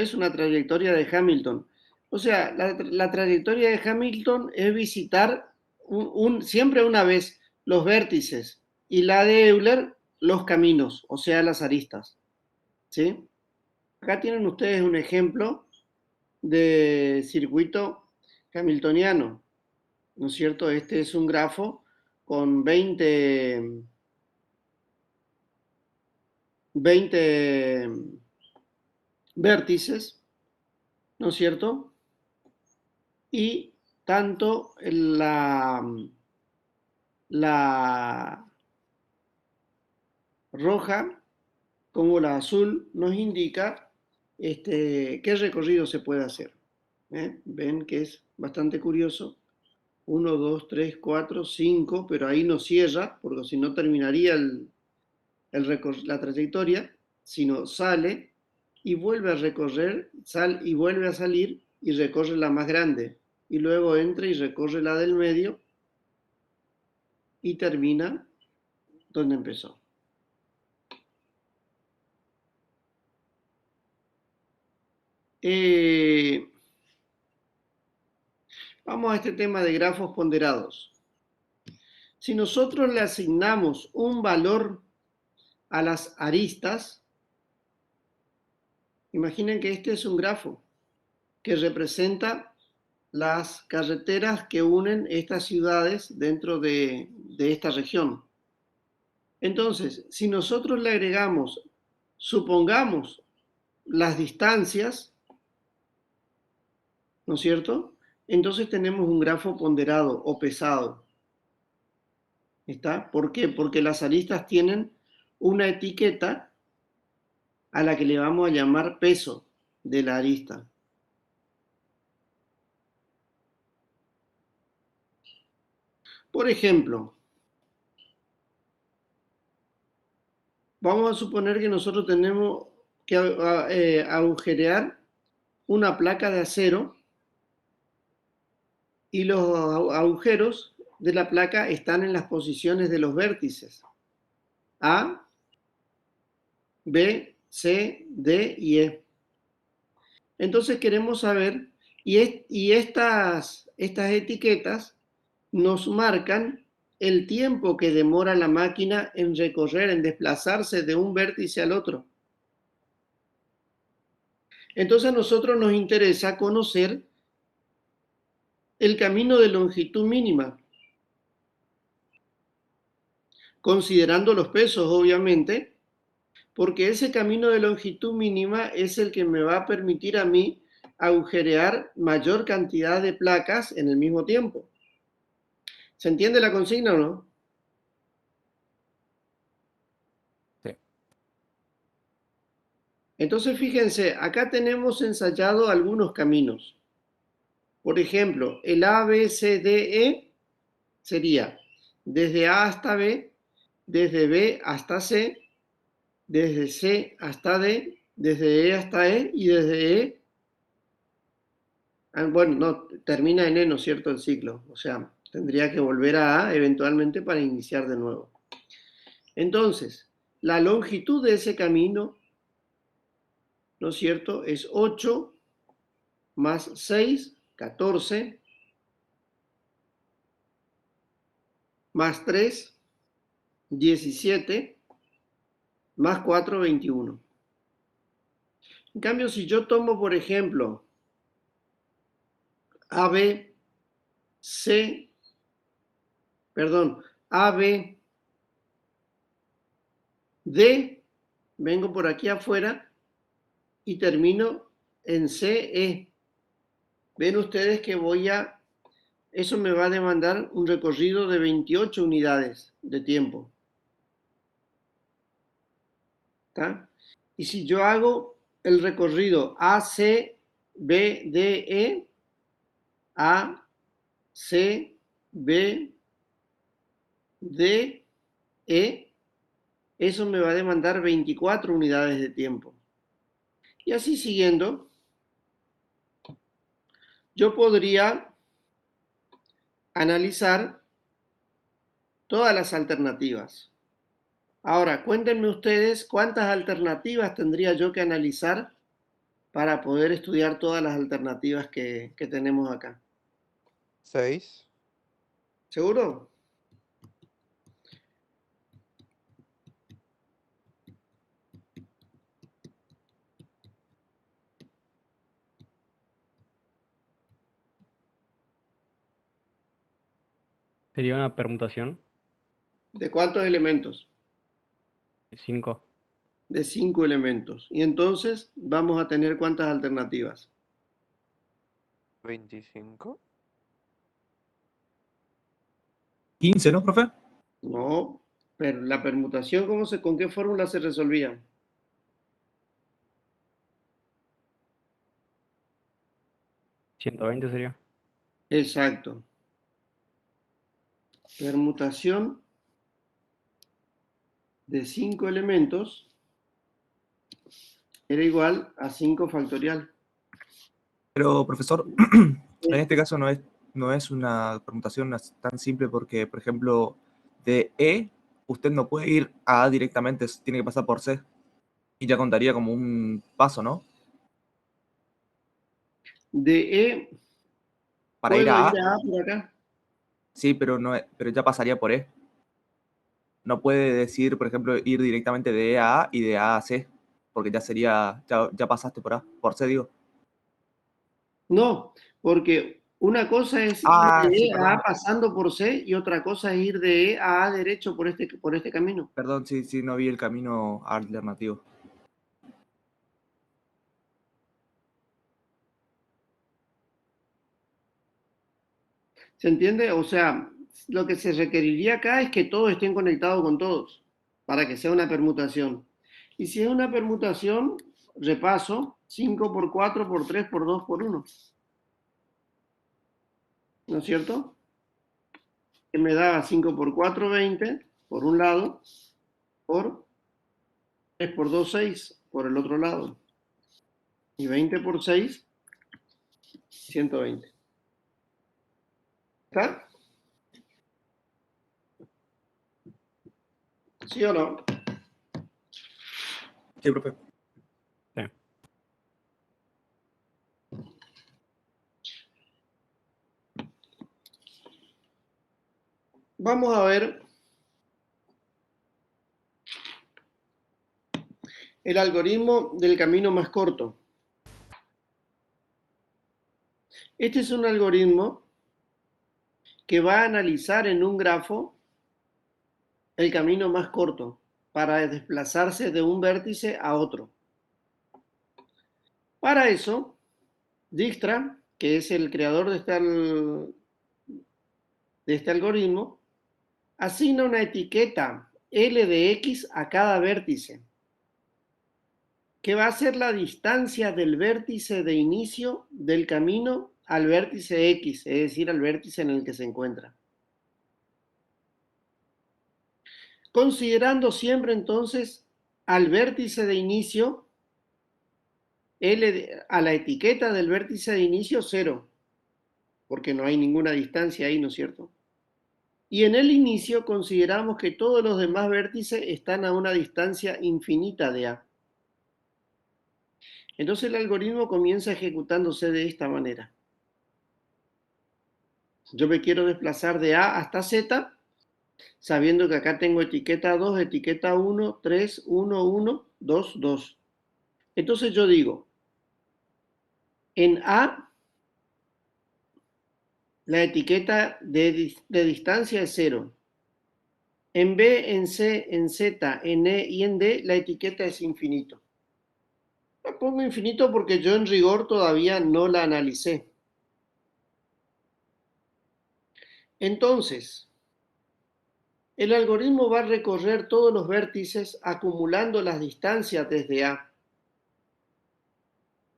es una trayectoria de Hamilton. O sea, la trayectoria de Hamilton es visitar siempre una vez los vértices y la de Euler los caminos, o sea, las aristas. ¿Sí? Acá tienen ustedes un ejemplo de circuito hamiltoniano, ¿no es cierto? Este es un grafo con 20 vértices, ¿no es cierto? Y tanto la roja como la azul nos indica qué recorrido se puede hacer. Ven que es bastante curioso. 1, 2, 3, 4, 5, pero ahí no cierra, porque si no terminaría la trayectoria, sino sale y vuelve a recorrer, y vuelve a salir y recorre la más grande. Y luego entra y recorre la del medio y termina donde empezó. Vamos a este tema de grafos ponderados. Si nosotros le asignamos un valor a las aristas, imaginen que este es un grafo que representa las carreteras que unen estas ciudades dentro de esta región. Entonces, si nosotros le agregamos, supongamos, las distancias, ¿no es cierto? Entonces tenemos un grafo ponderado o pesado. ¿Está? ¿Por qué? Porque las aristas tienen una etiqueta a la que le vamos a llamar peso de la arista. Por ejemplo, vamos a suponer que nosotros tenemos que agujerear una placa de acero y los agujeros de la placa están en las posiciones de los vértices A, B, C, D y E. Entonces queremos saber, y estas etiquetas nos marcan el tiempo que demora la máquina en recorrer, en desplazarse de un vértice al otro. Entonces a nosotros nos interesa conocer el camino de longitud mínima, considerando los pesos, obviamente, porque ese camino de longitud mínima es el que me va a permitir a mí agujerear mayor cantidad de placas en el mismo tiempo. ¿Se entiende la consigna o no? Sí. Entonces, fíjense, acá tenemos ensayado algunos caminos. Por ejemplo, el ABCDE sería desde A hasta B, desde B hasta C, desde C hasta D, desde E hasta E y desde E, bueno, no, termina en E, ¿no es cierto?, el ciclo. O sea, tendría que volver a A eventualmente para iniciar de nuevo. Entonces, la longitud de ese camino, ¿no es cierto?, es 8 más 6, 14, más 3, 17, más 4, 21. En cambio, si yo tomo, por ejemplo, AB, C, perdón, AB, D, vengo por aquí afuera y termino en CE. Ven ustedes que eso me va a demandar un recorrido de 28 unidades de tiempo. ¿Está? Y si yo hago el recorrido AC, B, D, E, A, C, B, D, E, eso me va a demandar 24 unidades de tiempo. Y así siguiendo, yo podría analizar todas las alternativas. Ahora, cuéntenme ustedes cuántas alternativas tendría yo que analizar para poder estudiar todas las alternativas que tenemos acá. 6. ¿Seguro? Sería una permutación ¿De cuántos elementos? de 5. De 5 elementos. Y entonces vamos a tener ¿cuántas alternativas? 25. 15, ¿no, profe? No, pero la permutación, ¿con qué fórmula se resolvía? 120 sería. Exacto. Permutación de 5 elementos era igual a 5 factorial. Pero, profesor, en este caso no es una permutación tan simple porque, por ejemplo, de E, usted no puede ir a A directamente, tiene que pasar por C. Y ya contaría como un paso, ¿no? De E, Para ir ¿puedo a ir A, a A por acá? sí, pero, pero ya pasaría por E. No puede decir, por ejemplo, ir directamente de E a A y de A a C, porque ya sería, ya pasaste por A, por C, digo. No, porque una cosa es ir Ah, de sí, E a perdón. A pasando por C y otra cosa es ir de E a A derecho por este camino. Perdón, sí, sí, no vi el camino alternativo. ¿Se entiende? O sea, lo que se requeriría acá es que todos estén conectados con todos para que sea una permutación. Y si es una permutación, repaso, 5 por 4 por 3 por 2 por 1. ¿No es cierto? Que me da 5 por 4, 20, por un lado, por 3 por 2, 6, por el otro lado. Y 20 por 6, 120. ¿Está? ¿Sí o no? Sí, profe. Sí. Vamos a ver el algoritmo del camino más corto. Este es un algoritmo que va a analizar en un grafo el camino más corto para desplazarse de un vértice a otro. Para eso, Dijkstra, que es el creador de este algoritmo, asigna una etiqueta L de X a cada vértice, que va a ser la distancia del vértice de inicio del camino al vértice X, es decir, al vértice en el que se encuentra. Considerando siempre entonces al vértice de inicio, a la etiqueta del vértice de inicio 0, porque no hay ninguna distancia ahí, ¿no es cierto? Y en el inicio consideramos que todos los demás vértices están a una distancia infinita de A. Entonces el algoritmo comienza ejecutándose de esta manera. Yo me quiero desplazar de A hasta Z, sabiendo que acá tengo etiqueta 2, etiqueta 1, 3, 1, 1, 2, 2. Entonces yo digo, en A, la etiqueta de distancia es 0. En B, en C, en Z, en E y en D, la etiqueta es infinito. La pongo infinito porque yo en rigor todavía no la analicé. Entonces, el algoritmo va a recorrer todos los vértices acumulando las distancias desde A,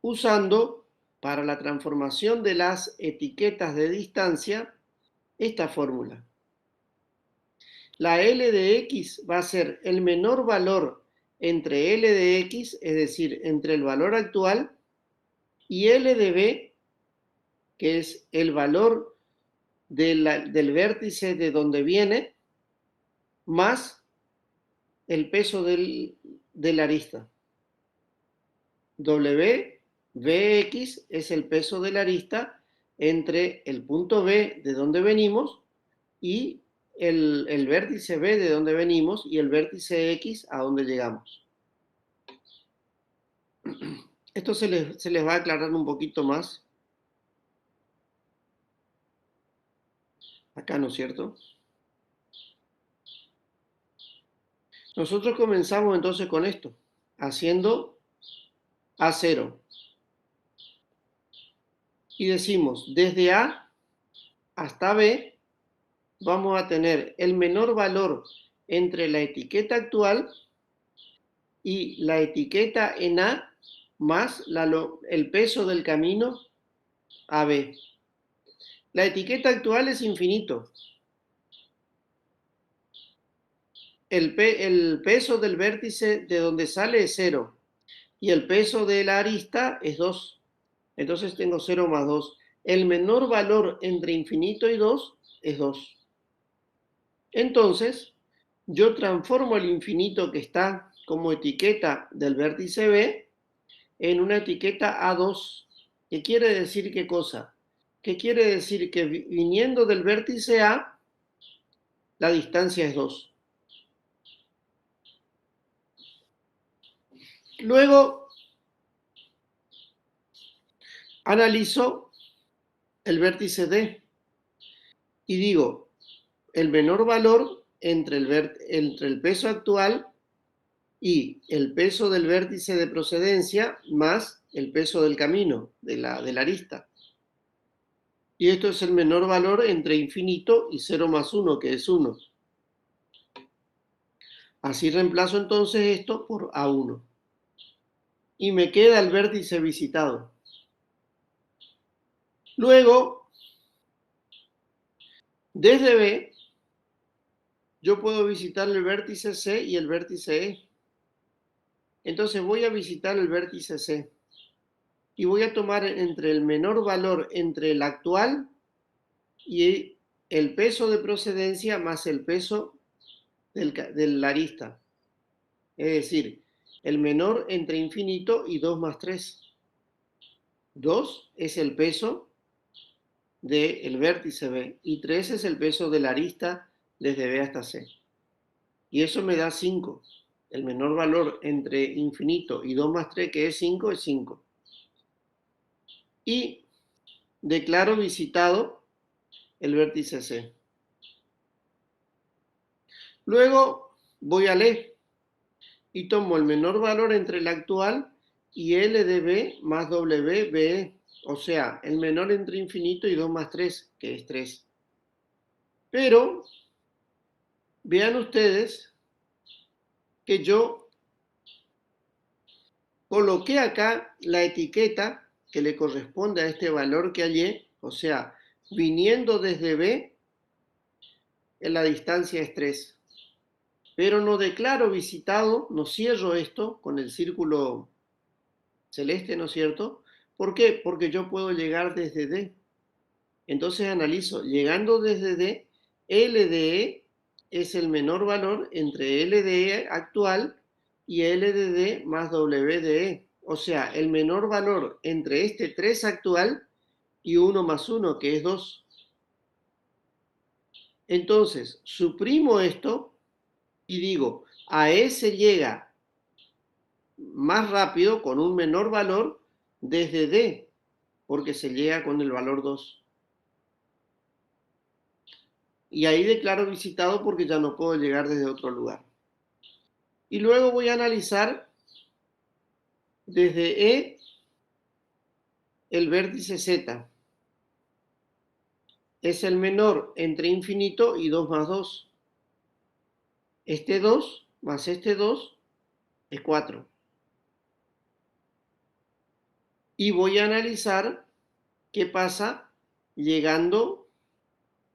usando para la transformación de las etiquetas de distancia esta fórmula. La L de X va a ser el menor valor entre L de X, es decir, entre el valor actual, y L de B, que es el valor del vértice de donde viene, más el peso de la arista. W Vx es el peso de la arista entre el punto B de donde venimos y el vértice B de donde venimos y el vértice X a donde llegamos. Esto se les va a aclarar un poquito más. Acá, ¿no es cierto? Nosotros comenzamos entonces con esto, haciendo A0. Y decimos, desde A hasta B, vamos a tener el menor valor entre la etiqueta actual y la etiqueta en A más el peso del camino a B. La etiqueta actual es infinito. El peso del vértice de donde sale es 0 y el peso de la arista es 2. Entonces tengo 0 más 2. El menor valor entre infinito y 2 es 2. Entonces, yo transformo el infinito que está como etiqueta del vértice B en una etiqueta A2. ¿Qué quiere decir qué cosa? ¿Qué quiere decir? Que viniendo del vértice A, la distancia es 2. Luego, analizo el vértice D y digo, el menor valor entre el peso actual y el peso del vértice de procedencia más el peso del camino, de la arista. Y esto es el menor valor entre infinito y 0 más 1, que es 1. Así reemplazo entonces esto por A1. Y me queda el vértice visitado. Luego, desde B, yo puedo visitar el vértice C y el vértice E. Entonces voy a visitar el vértice C. Y voy a tomar entre el menor valor entre el actual y el peso de procedencia más el peso del arista. Es decir, el menor entre infinito y 2 más 3. 2 es el peso del vértice B y 3 es el peso de la arista desde B hasta C. Y eso me da 5. El menor valor entre infinito y 2 más 3, que es 5, es 5. Y declaro visitado el vértice C. Luego voy a E y tomo el menor valor entre el actual y L de B más W, BE. O sea, el menor entre infinito y 2 más 3, que es 3. Pero, vean ustedes que yo coloqué acá la etiqueta que le corresponde a este valor que hallé. O sea, viniendo desde B, en la distancia es 3. Pero no declaro visitado, no cierro esto con el círculo celeste, ¿no es cierto? ¿Por qué? Porque yo puedo llegar desde D. Entonces analizo, llegando desde D, L de E es el menor valor entre L de E actual y L de D más W de E. O sea, el menor valor entre este 3 actual y 1 más 1, que es 2. Entonces, suprimo esto y digo, a E se llega más rápido con un menor valor desde D, porque se llega con el valor 2. Y ahí declaro visitado porque ya no puedo llegar desde otro lugar. Y luego voy a analizar desde E el vértice Z. Es el menor entre infinito y 2 más 2. Este 2 más este 2 es 4. Y voy a analizar qué pasa llegando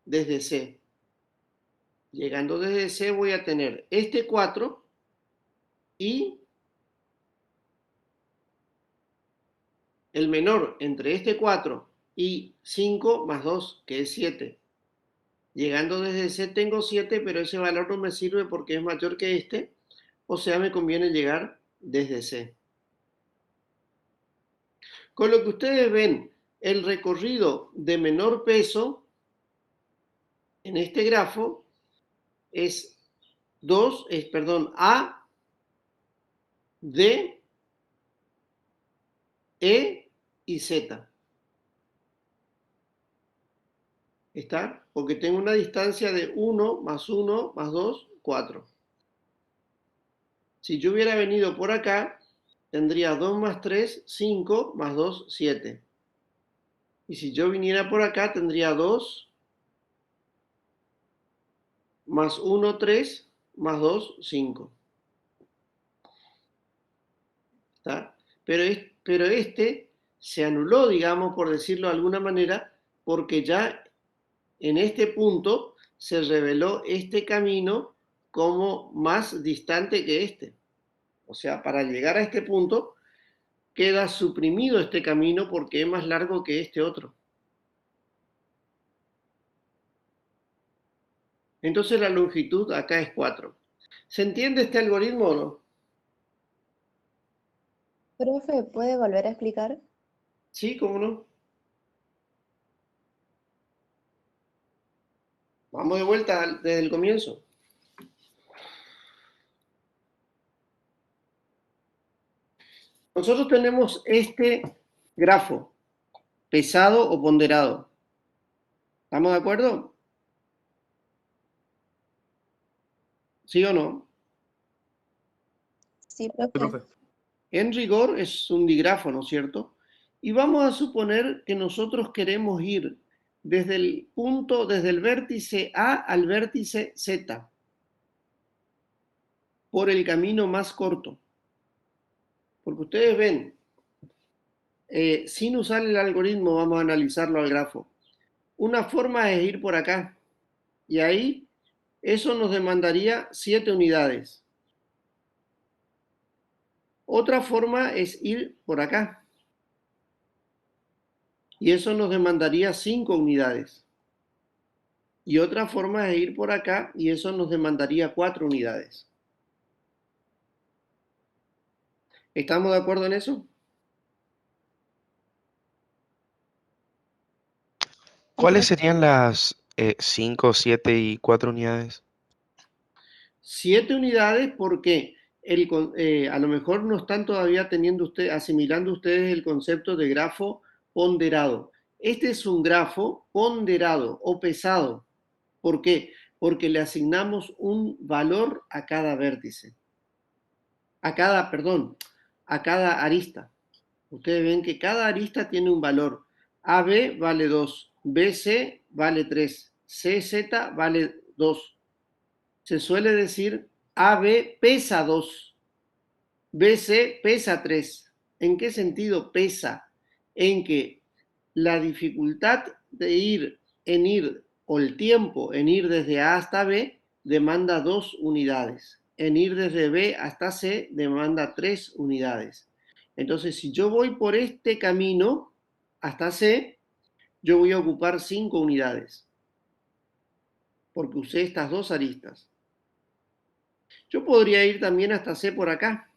desde C. Llegando desde C voy a tener este 4 y el menor entre este 4 y 5 más 2, que es 7. Llegando desde C tengo 7, pero ese valor no me sirve porque es mayor que este, o sea, me conviene llegar desde C. Con lo que ustedes ven, el recorrido de menor peso en este grafo es A, D, E y Z. ¿Está? Porque tengo una distancia de 1 más 1 más 2, 4. Si yo hubiera venido por acá, tendría 2 más 3, 5, más 2, 7. Y si yo viniera por acá, tendría 2 más 1, 3, más 2, 5. ¿Está? Pero este se anuló, digamos, por decirlo de alguna manera, porque ya en este punto se reveló este camino como más distante que este. O sea, para llegar a este punto queda suprimido este camino porque es más largo que este otro. Entonces la longitud acá es 4. ¿Se entiende este algoritmo o no? Profe, ¿puede volver a explicar? Sí, ¿cómo no? Vamos de vuelta desde el comienzo. Nosotros tenemos este grafo, pesado o ponderado. ¿Estamos de acuerdo? ¿Sí o no? Sí, Sí, profe. profe. En rigor es un digrafo, ¿no es cierto? Y vamos a suponer que nosotros queremos ir desde el punto, desde el vértice A al vértice Z, por el camino más corto. Porque ustedes ven, sin usar el algoritmo, vamos a analizarlo al grafo. Una forma es ir por acá, y ahí eso nos demandaría 7 unidades. Otra forma es ir por acá, y eso nos demandaría 5 unidades. Y otra forma es ir por acá, y eso nos demandaría 4 unidades. ¿Estamos de acuerdo en eso? ¿Cuáles serían las 5, 7 y 4 unidades? 7 unidades porque a lo mejor no están todavía asimilando ustedes el concepto de grafo ponderado. Este es un grafo ponderado o pesado. ¿Por qué? Porque le asignamos un valor a cada vértice. A cada arista. Ustedes ven que cada arista tiene un valor. AB vale 2, BC vale 3, CZ vale 2. Se suele decir AB pesa 2, BC pesa 3. ¿En qué sentido pesa? En que la dificultad de ir o el tiempo en ir desde A hasta B demanda 2 unidades. En ir desde B hasta C demanda 3 unidades. Entonces, si yo voy por este camino hasta C, yo voy a ocupar 5 unidades, porque usé estas dos aristas. Yo podría ir también hasta C por acá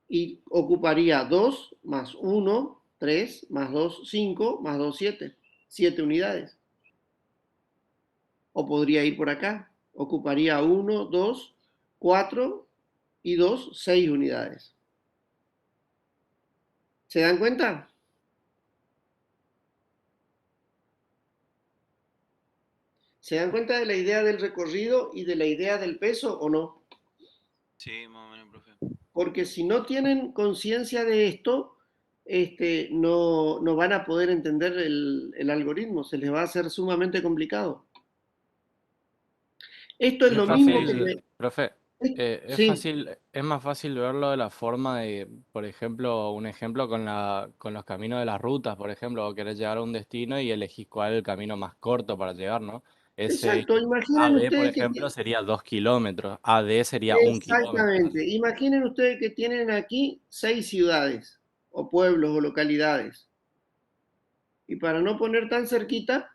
y ocuparía 2 más 1, 3, más 2, 5, más 2, 7. 7 unidades. O podría ir por acá. Ocuparía 1, 2, 4 y 2, 6 unidades. ¿Se dan cuenta? ¿Se dan cuenta de la idea del recorrido y de la idea del peso o no? Sí, más o menos, profe. Porque si no tienen conciencia de esto, no van a poder entender el algoritmo, se les va a hacer sumamente complicado. Esto es Es lo mismo que... fácil, profe, Sí, es más fácil verlo de la forma de, por ejemplo, un ejemplo con los caminos de las rutas, por ejemplo, o querés llegar a un destino y elegís cuál es el camino más corto para llegar, ¿no? Ese exacto. Imaginen AD, por ustedes que... ejemplo, sería 2 kilómetros, AD sería 1 kilómetro. Exactamente. Imaginen ustedes que tienen aquí 6 ciudades, o pueblos, o localidades. Y para no poner tan cerquita,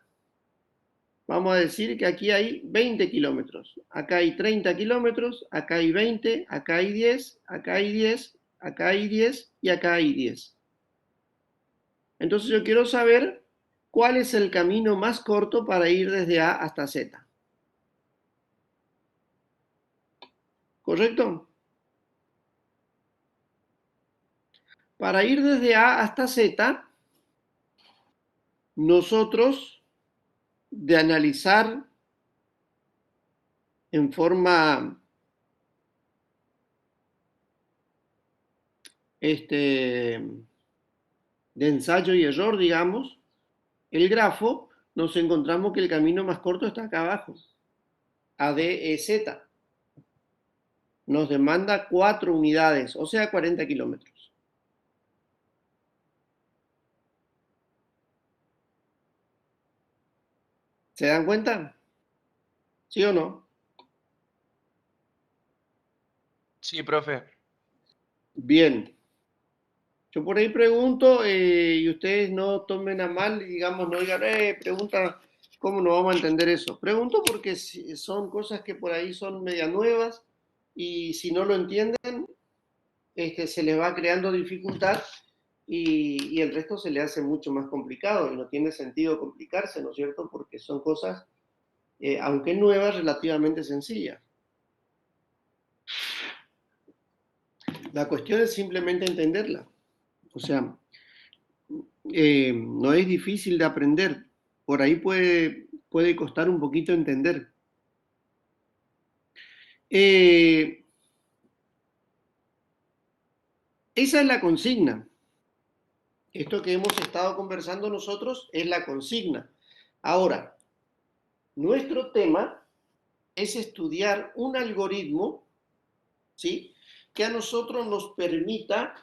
vamos a decir que aquí hay 20 kilómetros. Acá hay 30 kilómetros, acá hay 20, acá hay 10, acá hay 10 acá hay 10 y acá hay 10. Entonces yo quiero saber cuál es el camino más corto para ir desde A hasta Z. ¿Correcto? Para ir desde A hasta Z, nosotros, de analizar en forma de ensayo y error, digamos, el grafo, nos encontramos que el camino más corto está acá abajo, ADEZ. Nos demanda 4 unidades, o sea, 40 kilómetros. ¿Se dan cuenta? ¿Sí o no? Sí, profe. Bien. Yo por ahí pregunto y ustedes no tomen a mal y digamos, no digan, pregunta, ¿cómo no vamos a entender eso? Pregunto porque son cosas que por ahí son media nuevas y si no lo entienden, se les va creando dificultad y el resto se le hace mucho más complicado y no tiene sentido complicarse, ¿no es cierto? Porque son cosas, aunque nuevas, relativamente sencillas. La cuestión es simplemente entenderla. O sea, no es difícil de aprender. Por ahí puede costar un poquito entender. Esa es la consigna. Esto que hemos estado conversando nosotros es la consigna. Ahora, nuestro tema es estudiar un algoritmo, ¿sí?, que a nosotros nos permita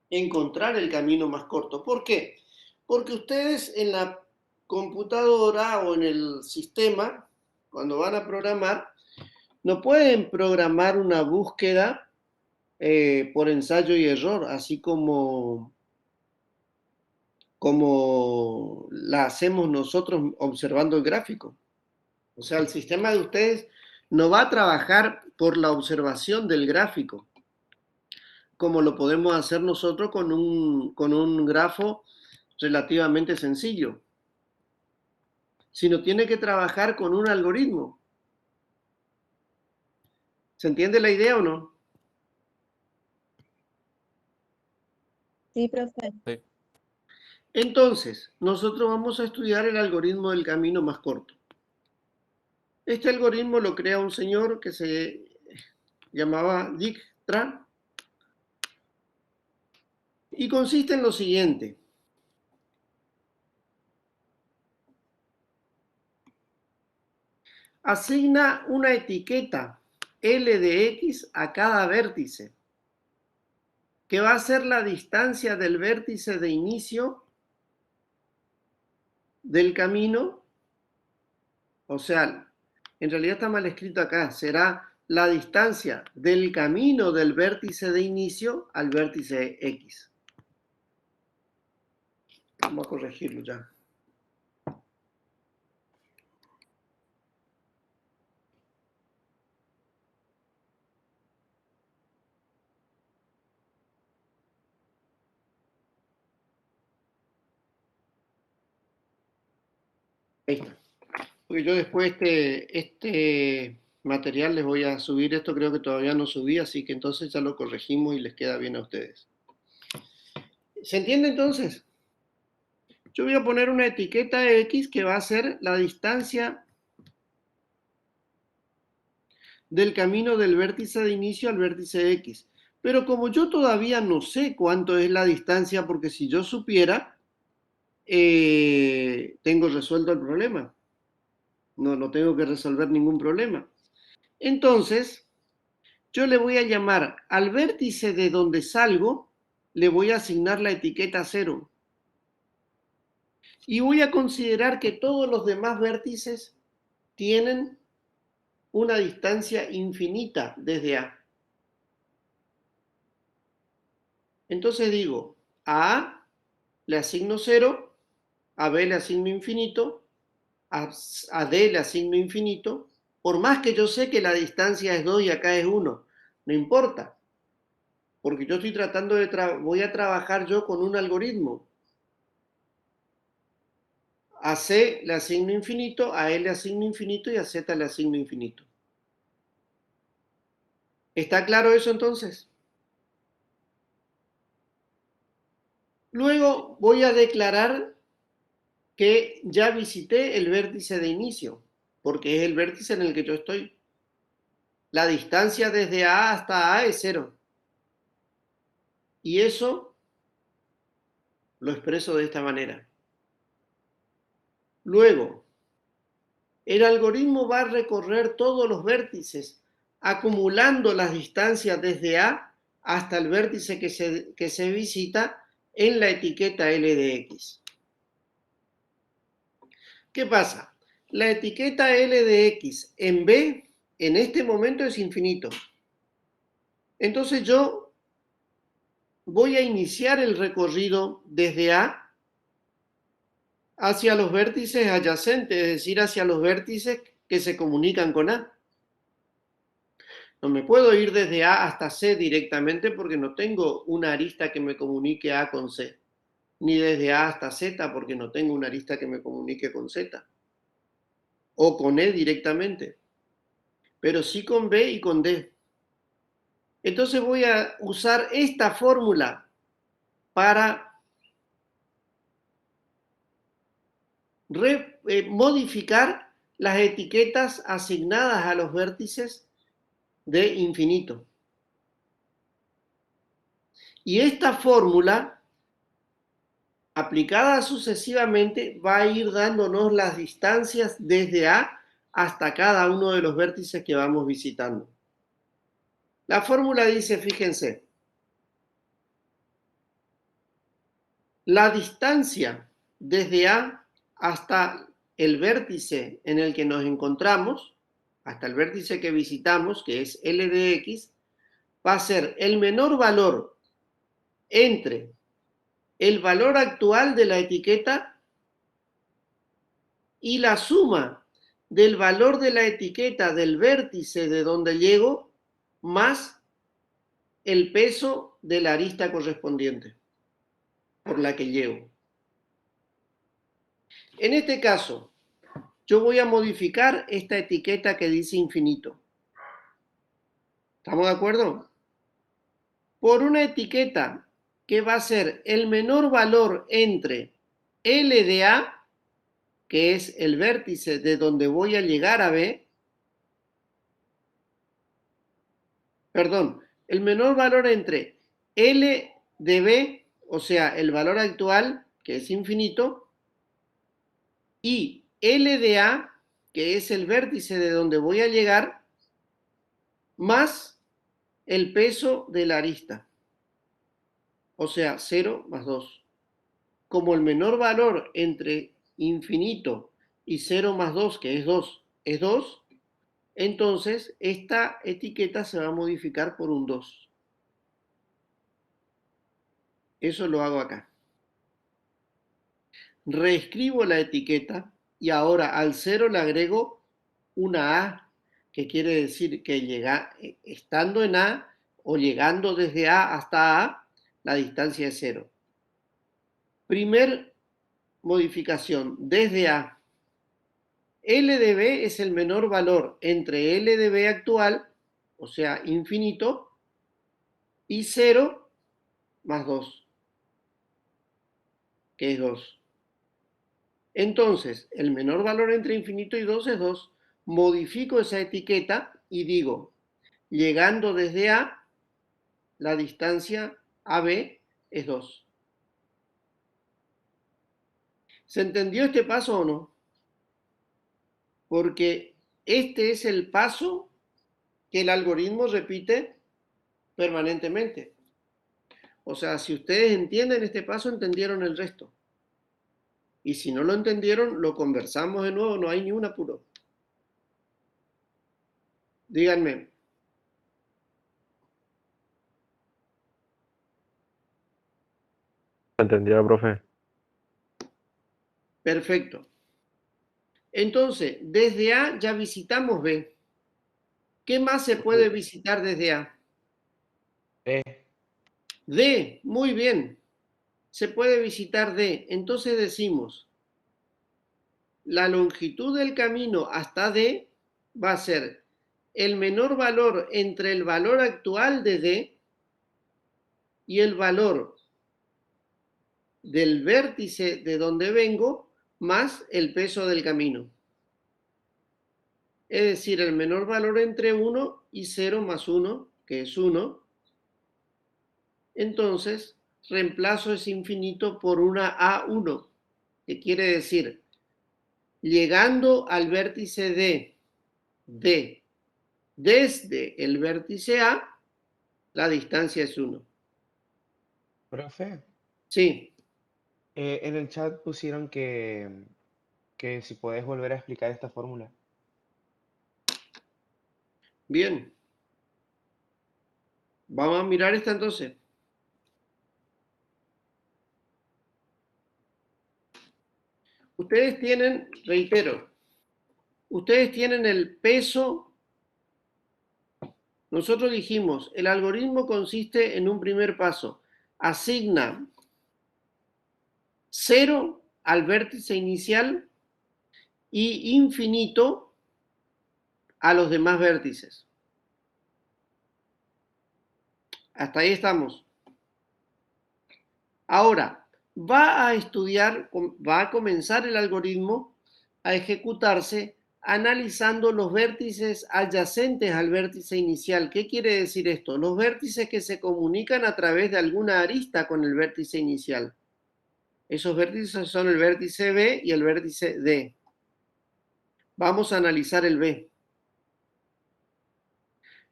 encontrar el camino más corto. ¿Por qué? Porque ustedes en la computadora o en el sistema, cuando van a programar, no pueden programar una búsqueda por ensayo y error, así como la hacemos nosotros observando el gráfico. O sea, el sistema de ustedes no va a trabajar por la observación del gráfico, como lo podemos hacer nosotros con un grafo relativamente sencillo, sino tiene que trabajar con un algoritmo. ¿Se entiende la idea o no? Sí, profe. Sí. Entonces, nosotros vamos a estudiar el algoritmo del camino más corto. Este algoritmo lo crea un señor que se llamaba Dijkstra y consiste en lo siguiente. Asigna una etiqueta L de X a cada vértice, que va a ser la distancia del vértice de inicio del camino. O sea, en realidad está mal escrito acá, será la distancia del camino del vértice de inicio al vértice X. Vamos a corregirlo ya. Ahí está. Porque yo después este material les voy a subir, esto creo que todavía no subí, así que entonces ya lo corregimos y les queda bien a ustedes. ¿Se entiende entonces? Yo voy a poner una etiqueta X que va a ser la distancia del camino del vértice de inicio al vértice X. Pero como yo todavía no sé cuánto es la distancia, porque si yo supiera, tengo resuelto el problema. No tengo que resolver ningún problema. Entonces, yo le voy a llamar al vértice de donde salgo, le voy a asignar la etiqueta 0. Y voy a considerar que todos los demás vértices tienen una distancia infinita desde A. Entonces digo, a A le asigno 0, a B le asigno infinito, a D le asigno infinito, por más que yo sé que la distancia es 2 y acá es 1, no importa. porque yo estoy tratando de voy a trabajar yo con un algoritmo. A C le asigno infinito, a E le asigno infinito y a Z le asigno infinito. ¿Está claro eso entonces? Luego voy a declarar que ya visité el vértice de inicio, porque es el vértice en el que yo estoy. La distancia desde A hasta A es 0. Y eso lo expreso de esta manera. Luego, el algoritmo va a recorrer todos los vértices, acumulando las distancias desde A hasta el vértice que se visita en la etiqueta L de X. ¿Qué pasa? La etiqueta L de X en B en este momento es infinito. Entonces yo voy a iniciar el recorrido desde A hacia los vértices adyacentes, es decir, hacia los vértices que se comunican con A. No me puedo ir desde A hasta C directamente porque no tengo una arista que me comunique A con C. Ni desde A hasta Z porque no tengo una arista que me comunique con Z. O con E directamente. Pero sí con B y con D. Entonces voy a usar esta fórmula para modificar las etiquetas asignadas a los vértices de infinito. Y esta fórmula, aplicada sucesivamente, va a ir dándonos las distancias desde A hasta cada uno de los vértices que vamos visitando. La fórmula dice, fíjense, la distancia desde A hasta el vértice en el que nos encontramos, hasta el vértice que visitamos, que es L de X, va a ser el menor valor entre el valor actual de la etiqueta y la suma del valor de la etiqueta del vértice de donde llego más el peso de la arista correspondiente por la que llego. En este caso, yo voy a modificar esta etiqueta que dice infinito. ¿Estamos de acuerdo? Por una etiqueta que va a ser el menor valor entre L de A, que es el vértice de donde voy a llegar a B, perdón, el menor valor entre L de B, o sea, el valor actual, que es infinito, y L de A, que es el vértice de donde voy a llegar, más el peso de la arista, o sea, 0 más 2. Como el menor valor entre infinito y 0 más 2, que es 2, es 2, entonces esta etiqueta se va a modificar por un 2. Eso lo hago acá. Reescribo la etiqueta y ahora al 0 le agrego una A, que quiere decir que estando en A o llegando desde A hasta A, la distancia es 0. Primer modificación, desde A. L de B es el menor valor entre L de B actual, o sea, infinito, y 0 más 2, que es 2. Entonces, el menor valor entre infinito y 2 es 2. Modifico esa etiqueta y digo, llegando desde A, la distancia AB es 2. ¿Se entendió este paso o no? Porque este es el paso que el algoritmo repite permanentemente. O sea, si ustedes entienden este paso, entendieron el resto. Y si no lo entendieron, lo conversamos de nuevo, no hay ni un apuro. Díganme. Entendido, profe. Perfecto. Entonces, desde A ya visitamos B. ¿Qué más se puede visitar desde A? B. D, muy bien. Se puede visitar D. Entonces decimos, la longitud del camino hasta D va a ser el menor valor entre el valor actual de D y el valor del vértice de donde vengo más el peso del camino. Es decir, el menor valor entre 1 y 0 más 1, que es 1. Entonces, reemplazo ese infinito por una A1, que quiere decir, llegando al vértice D desde el vértice A, la distancia es 1. Profe, Sí, en el chat pusieron que si puedes volver a explicar esta fórmula. bien. Vamos a mirar esta entonces. Ustedes tienen, reitero, ustedes tienen el peso. Nosotros dijimos, el algoritmo consiste en un primer paso. Asigna 0 al vértice inicial y infinito a los demás vértices. Hasta ahí estamos. Ahora, va a estudiar, va a comenzar el algoritmo a ejecutarse analizando los vértices adyacentes al vértice inicial. ¿Qué quiere decir esto? Los vértices que se comunican a través de alguna arista con el vértice inicial. Esos vértices son el vértice B y el vértice D. Vamos a analizar el B.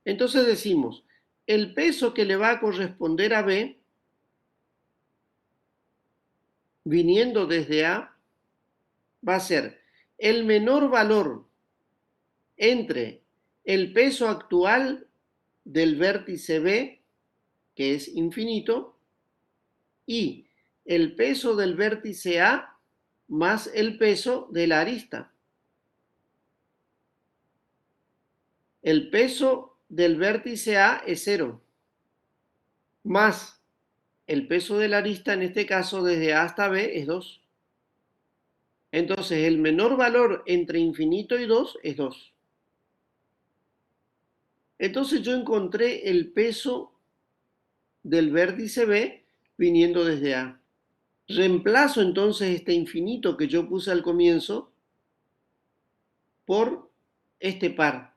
Entonces decimos, el peso que le va a corresponder a B, viniendo desde A, va a ser el menor valor entre el peso actual del vértice B, que es infinito, y el peso del vértice A más el peso de la arista. El peso del vértice A es 0, más el peso de la arista, en este caso desde A hasta B, es 2. Entonces el menor valor entre infinito y 2 es 2. Entonces yo encontré el peso del vértice B viniendo desde A. Reemplazo entonces este infinito que yo puse al comienzo por este par.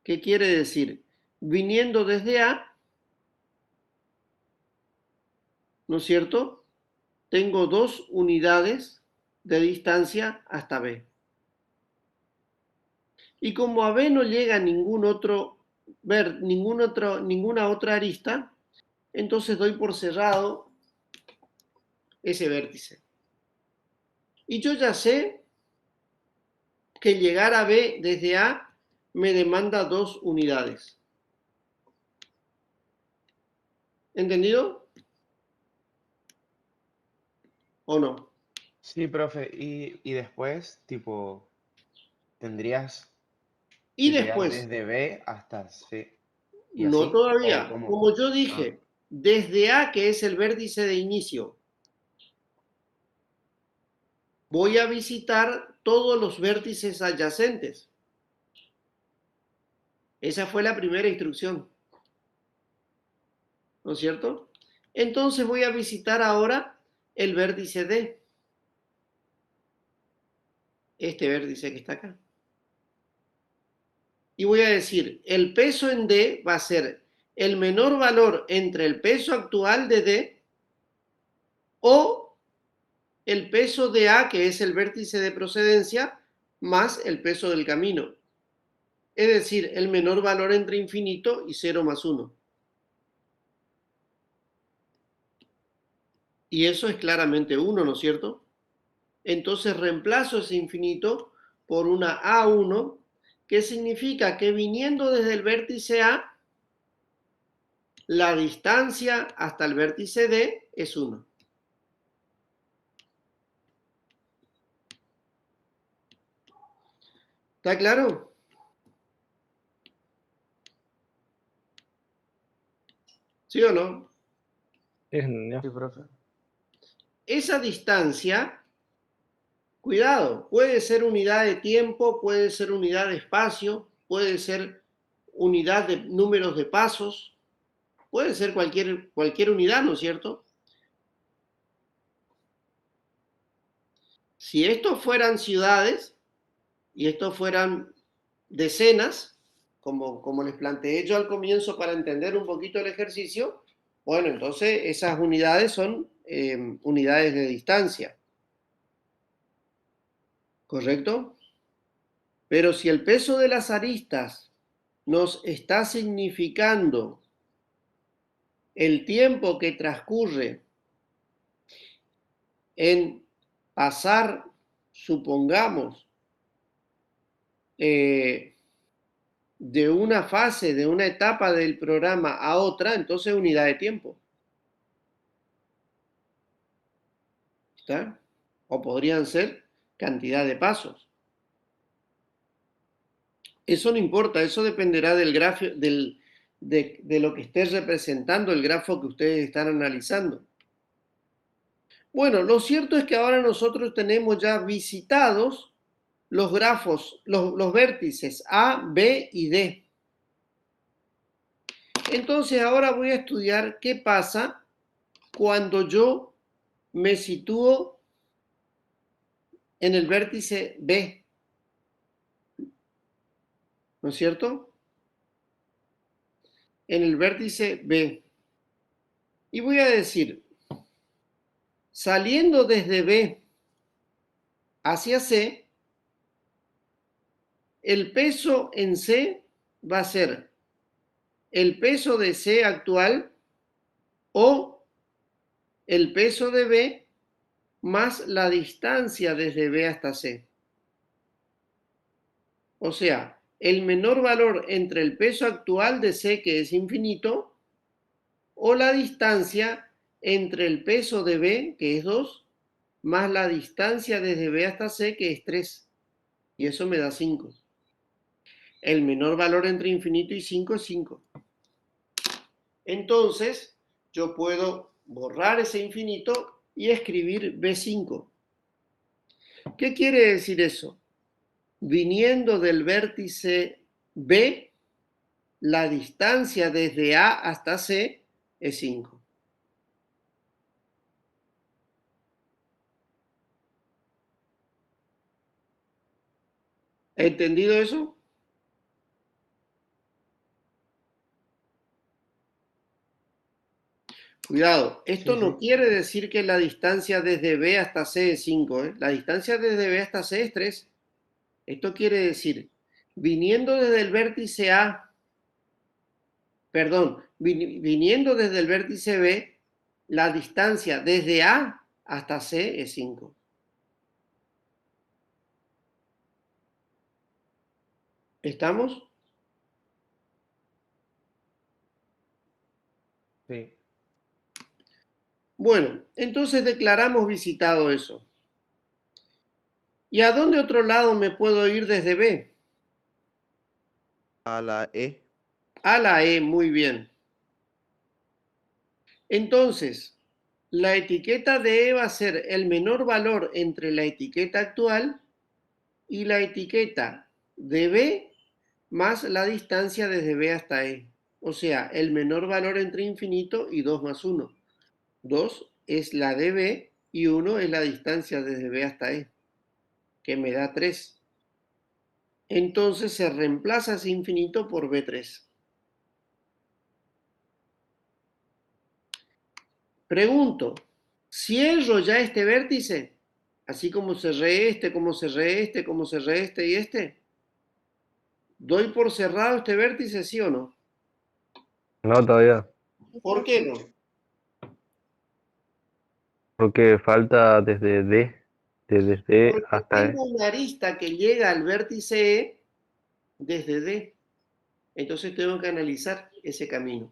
¿Qué quiere decir? Viniendo desde A, ¿no es cierto? Tengo 2 unidades de distancia hasta B. Y como a B no llega ninguna otra arista, entonces doy por cerrado ese vértice. Y yo ya sé que llegar a B desde A me demanda 2 unidades. ¿Entendido? ¿O no? Sí, profe, y después, tipo, tendrías Y que llegar después, desde B hasta C. ¿Y no así? ¿O todavía, cómo? como yo Ah, dije, desde A, que es el vértice de inicio, voy a visitar todos los vértices adyacentes. Esa fue la primera instrucción, ¿no es cierto? Entonces voy a visitar ahora el vértice D, este vértice que está acá. Y voy a decir, el peso en D va a ser el menor valor entre el peso actual de D o el peso de A, que es el vértice de procedencia, más el peso del camino. Es decir, el menor valor entre infinito y 0 más 1. Y eso es claramente 1, ¿no es cierto? Entonces reemplazo ese infinito por una A1, que significa que viniendo desde el vértice A, la distancia hasta el vértice D es 1. ¿Está claro? ¿Sí o no? Ya. Sí, profe. Esa distancia, cuidado, puede ser unidad de tiempo, puede ser unidad de espacio, puede ser unidad de números de pasos, puede ser cualquier unidad, ¿no es cierto? Si estos fueran ciudades y estos fueran decenas, como les planteé yo al comienzo para entender un poquito el ejercicio, bueno, entonces esas unidades son unidades de distancia, ¿correcto? Pero si el peso de las aristas nos está significando el tiempo que transcurre en pasar, supongamos, de una fase, de una etapa del programa a otra, entonces unidad de tiempo. ¿Está? O podrían ser cantidad de pasos. Eso no importa, eso dependerá del grafo, de lo que esté representando el grafo que ustedes están analizando. Bueno, lo cierto es que ahora nosotros tenemos ya visitados los grafos, los vértices A, B y D. Entonces ahora voy a estudiar qué pasa cuando yo me sitúo en el vértice B. ¿No es cierto? En el vértice B. Y voy a decir, saliendo desde B hacia C, el peso en C va a ser el peso de C actual o el peso de B más la distancia desde B hasta C. O sea, el menor valor entre el peso actual de C, que es infinito, o la distancia entre el peso de B, que es 2, más la distancia desde B hasta C, que es 3. Y eso me da 5. El menor valor entre infinito y 5 es 5. Entonces, yo puedo borrar ese infinito y escribir B5. ¿Qué quiere decir eso? Viniendo del vértice B, la distancia desde A hasta C es 5. ¿Entendido eso? Cuidado, esto Sí, no sí. quiere decir que la distancia desde B hasta C es 5, ¿eh? La distancia desde B hasta C es 3. Esto quiere decir, viniendo desde el vértice A, perdón, viniendo desde el vértice B, la distancia desde A hasta C es 5. ¿Estamos? Sí. Bueno, entonces declaramos visitado eso. ¿Y a dónde otro lado me puedo ir desde B? A la E. A la E, muy bien. Entonces, la etiqueta de E va a ser el menor valor entre la etiqueta actual y la etiqueta de B más la distancia desde B hasta E. O sea, el menor valor entre infinito y 2 más 1. 2 es la de B y 1 es la distancia desde B hasta E, que me da 3. Entonces se reemplaza ese infinito por B3. Pregunto, ¿cierro ya este vértice? Así como cerré este, como cerré este, como cerré este y este. ¿Doy por cerrado este vértice, sí o no? No, todavía, ¿Por qué no? porque falta desde D Porque hasta E. tengo una arista que llega al vértice E desde D. Entonces tengo que analizar ese camino.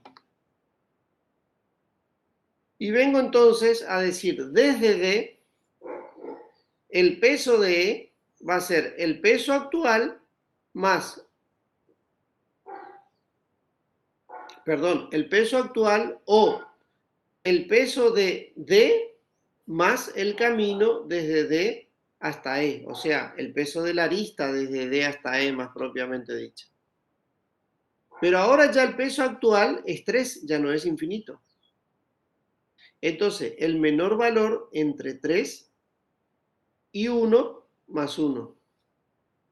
Y vengo entonces a decir, desde D, el peso de E va a ser el peso actual más, perdón, el peso actual o el peso de D más el camino desde D hasta E, o sea, el peso de la arista desde D hasta E más propiamente dicho. Pero ahora ya el peso actual es 3, ya no es infinito. Entonces, el menor valor entre 3 y 1 más 1,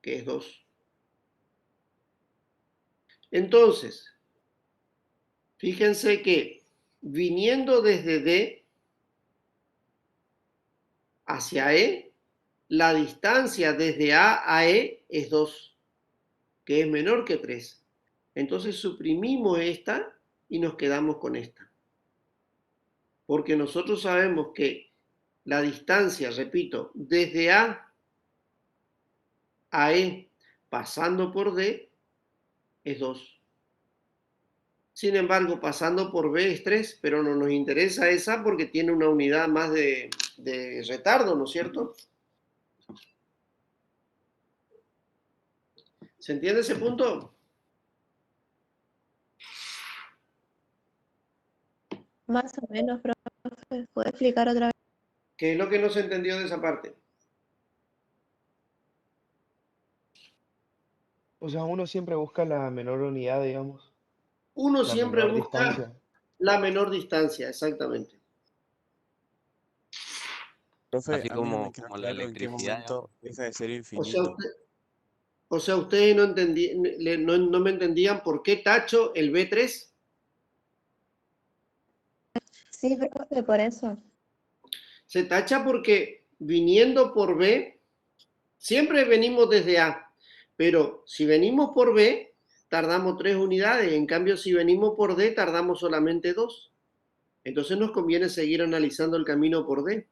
que es 2. Entonces, fíjense que viniendo desde D hacia E, la distancia desde A a E es 2, que es menor que 3. Entonces suprimimos esta y nos quedamos con esta. Porque nosotros sabemos que la distancia, repito, desde A a E pasando por D es 2. Sin embargo, pasando por B es 3, pero no nos interesa esa porque tiene una unidad más de retardo, ¿no es cierto? ¿Se entiende ese punto? Más o menos, profe. ¿Puede explicar otra vez? ¿Qué es lo que no se entendió de esa parte? O sea, uno siempre busca la menor unidad, digamos, Uno la siempre menor busca distancia. la menor distancia, exactamente. Profe, Así a mí no me como, queda como la claro en qué electricidad, digamos. momento deja de ser O sea, infinito. ustedes no me entendían por qué tacho el B3. Sí, profe, por eso. Se tacha porque viniendo por B, siempre venimos desde A, pero si venimos por B, tardamos 3 unidades, en cambio si venimos por D, tardamos solamente 2. Entonces nos conviene seguir analizando el camino por D.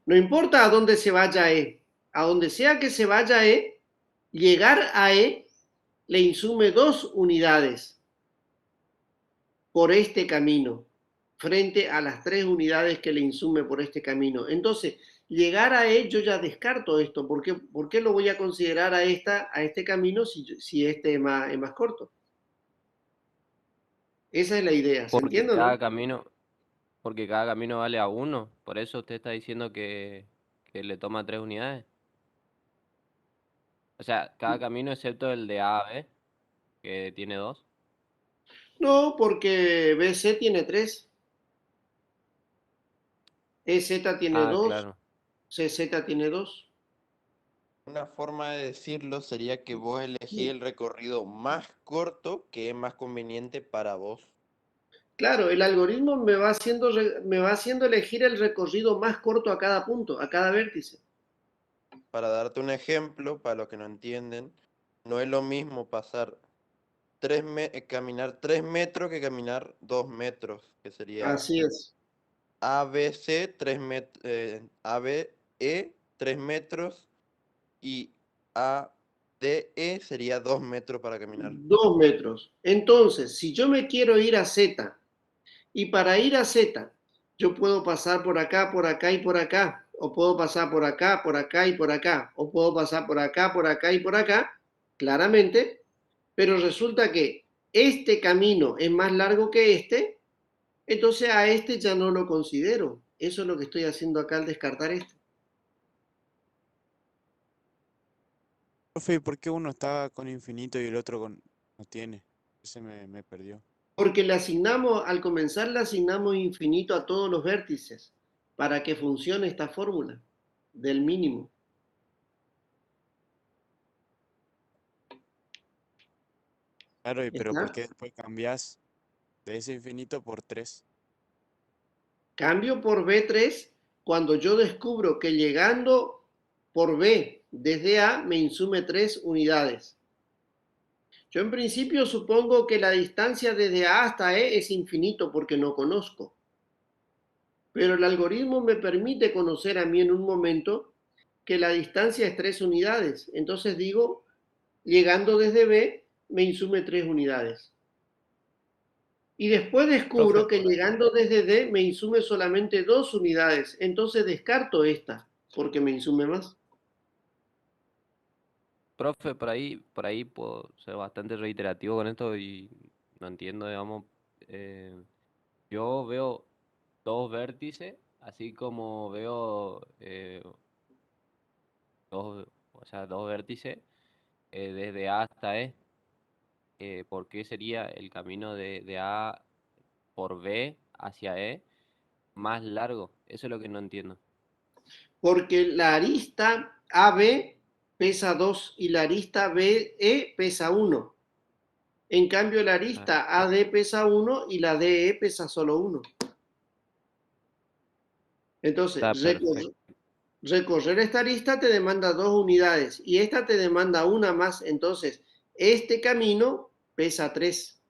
No importa a dónde se vaya E, a donde sea que se vaya E, llegar a E le insume 2 unidades por este camino, frente a las 3 unidades que le insume por este camino. Entonces, llegar a E, yo ya descarto esto. ¿Por qué lo voy a considerar a este camino si este es más corto? Esa es la idea, ¿se Porque entiende o no? porque cada camino vale a 1. Por eso usted está diciendo que le toma 3 unidades. O sea, cada camino excepto el de A a B, que tiene 2. No, porque BC tiene 3, EZ tiene Ah, 2, claro. CZ tiene 2. Una forma de decirlo sería que vos elegís el recorrido más corto que es más conveniente para vos. Claro, el algoritmo me va haciendo elegir el recorrido más corto a cada punto, a cada vértice. Para darte un ejemplo, para los que no entienden, no es lo mismo caminar 3 metros que caminar 2 metros, que sería Así es. ABC 3 ABE 3 metros y ADE sería 2 metros para caminar. 2 metros. Entonces, si yo me quiero ir a Z, y para ir a Z, yo puedo pasar por acá y por acá, o puedo pasar por acá y por acá, o puedo pasar por acá y por acá, claramente, pero resulta que este camino es más largo que este, entonces a este ya no lo considero. Eso es lo que estoy haciendo acá al descartar este. Profe, ¿y por qué uno está con infinito y el otro no tiene? Ese me perdió. Porque al comenzar le asignamos infinito a todos los vértices para que funcione esta fórmula del mínimo. Claro, pero ¿por ¿Está? qué después cambias de ese infinito por 3? Cambio por B3 cuando yo descubro que llegando por B desde A me insume 3 unidades. Yo en principio supongo que la distancia desde A hasta E es infinito porque no conozco. Pero el algoritmo me permite conocer a mí en un momento que la distancia es 3 unidades. Entonces digo, llegando desde B me insume 3 unidades. Y después Profe, descubro que llegando desde D me insume solamente 2 unidades. Entonces descarto esta porque me insume más. Profe, por ahí puedo ser bastante reiterativo con esto y no entiendo, digamos. Yo veo dos vértices, así como veo dos vértices desde A hasta E. ¿Por qué sería el camino de A por B hacia E más largo? Eso es lo que no entiendo. Porque la arista AB pesa 2 y la arista BE pesa 1. En cambio, la arista AD pesa 1 y la DE pesa solo 1. Entonces, Está perfecto. recorrer esta arista te demanda 2 unidades y esta te demanda una más. Entonces, este camino pesa 3.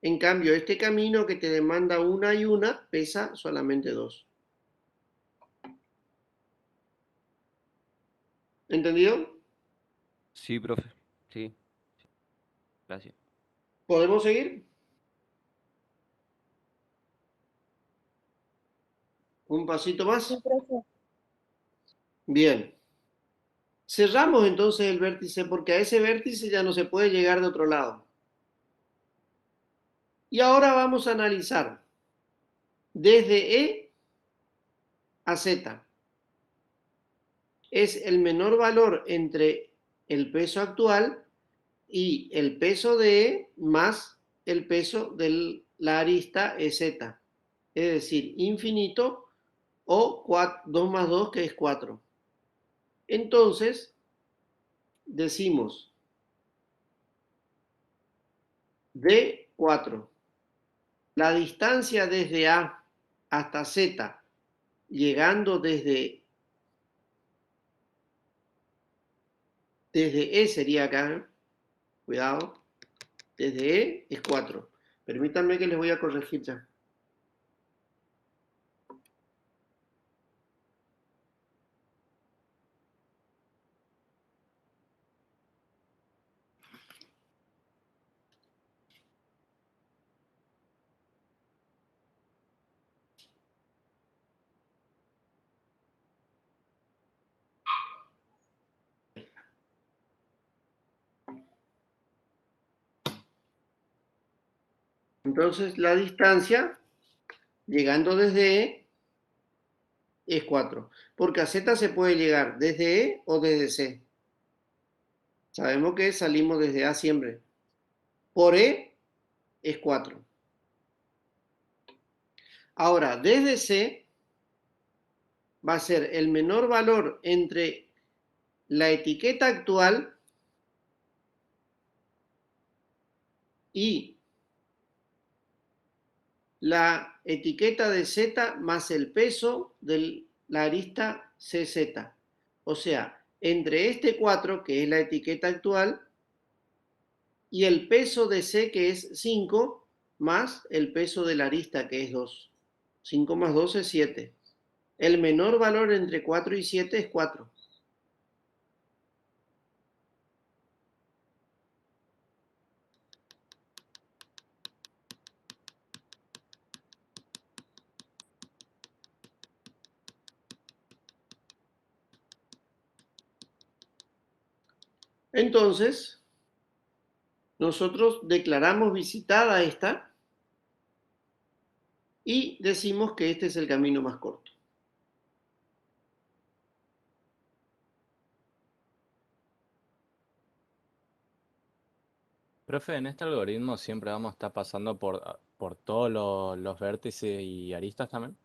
En cambio, este camino que te demanda una y una pesa solamente 2. ¿Entendido? Sí, profe. Sí. Gracias. ¿Podemos seguir? Un pasito más. Sí, profe. Bien. Cerramos entonces el vértice porque a ese vértice ya no se puede llegar de otro lado. Y ahora vamos a analizar desde E a Z. Es el menor valor entre el peso actual y el peso de E más el peso de la arista EZ. Es decir, infinito o 2 más 2 que es 4. Entonces, decimos D4. La distancia desde A hasta Z, llegando desde E sería acá, cuidado, desde E es 4. Permítanme que les voy a corregir ya. Entonces la distancia, llegando desde E, es 4. Porque a Z se puede llegar desde E o desde C. Sabemos que salimos desde A siempre. Por E es 4. Ahora, desde C va a ser el menor valor entre la etiqueta actual y la etiqueta de Z más el peso de la arista CZ. O sea, entre este 4, que es la etiqueta actual, y el peso de C, que es 5, más el peso de la arista, que es 2. 5 más 2 es 7. El menor valor entre 4 y 7 es 4. Entonces, nosotros declaramos visitada esta y decimos que este es el camino más corto. Profe, en este algoritmo siempre vamos a estar pasando por todos los vértices y aristas también.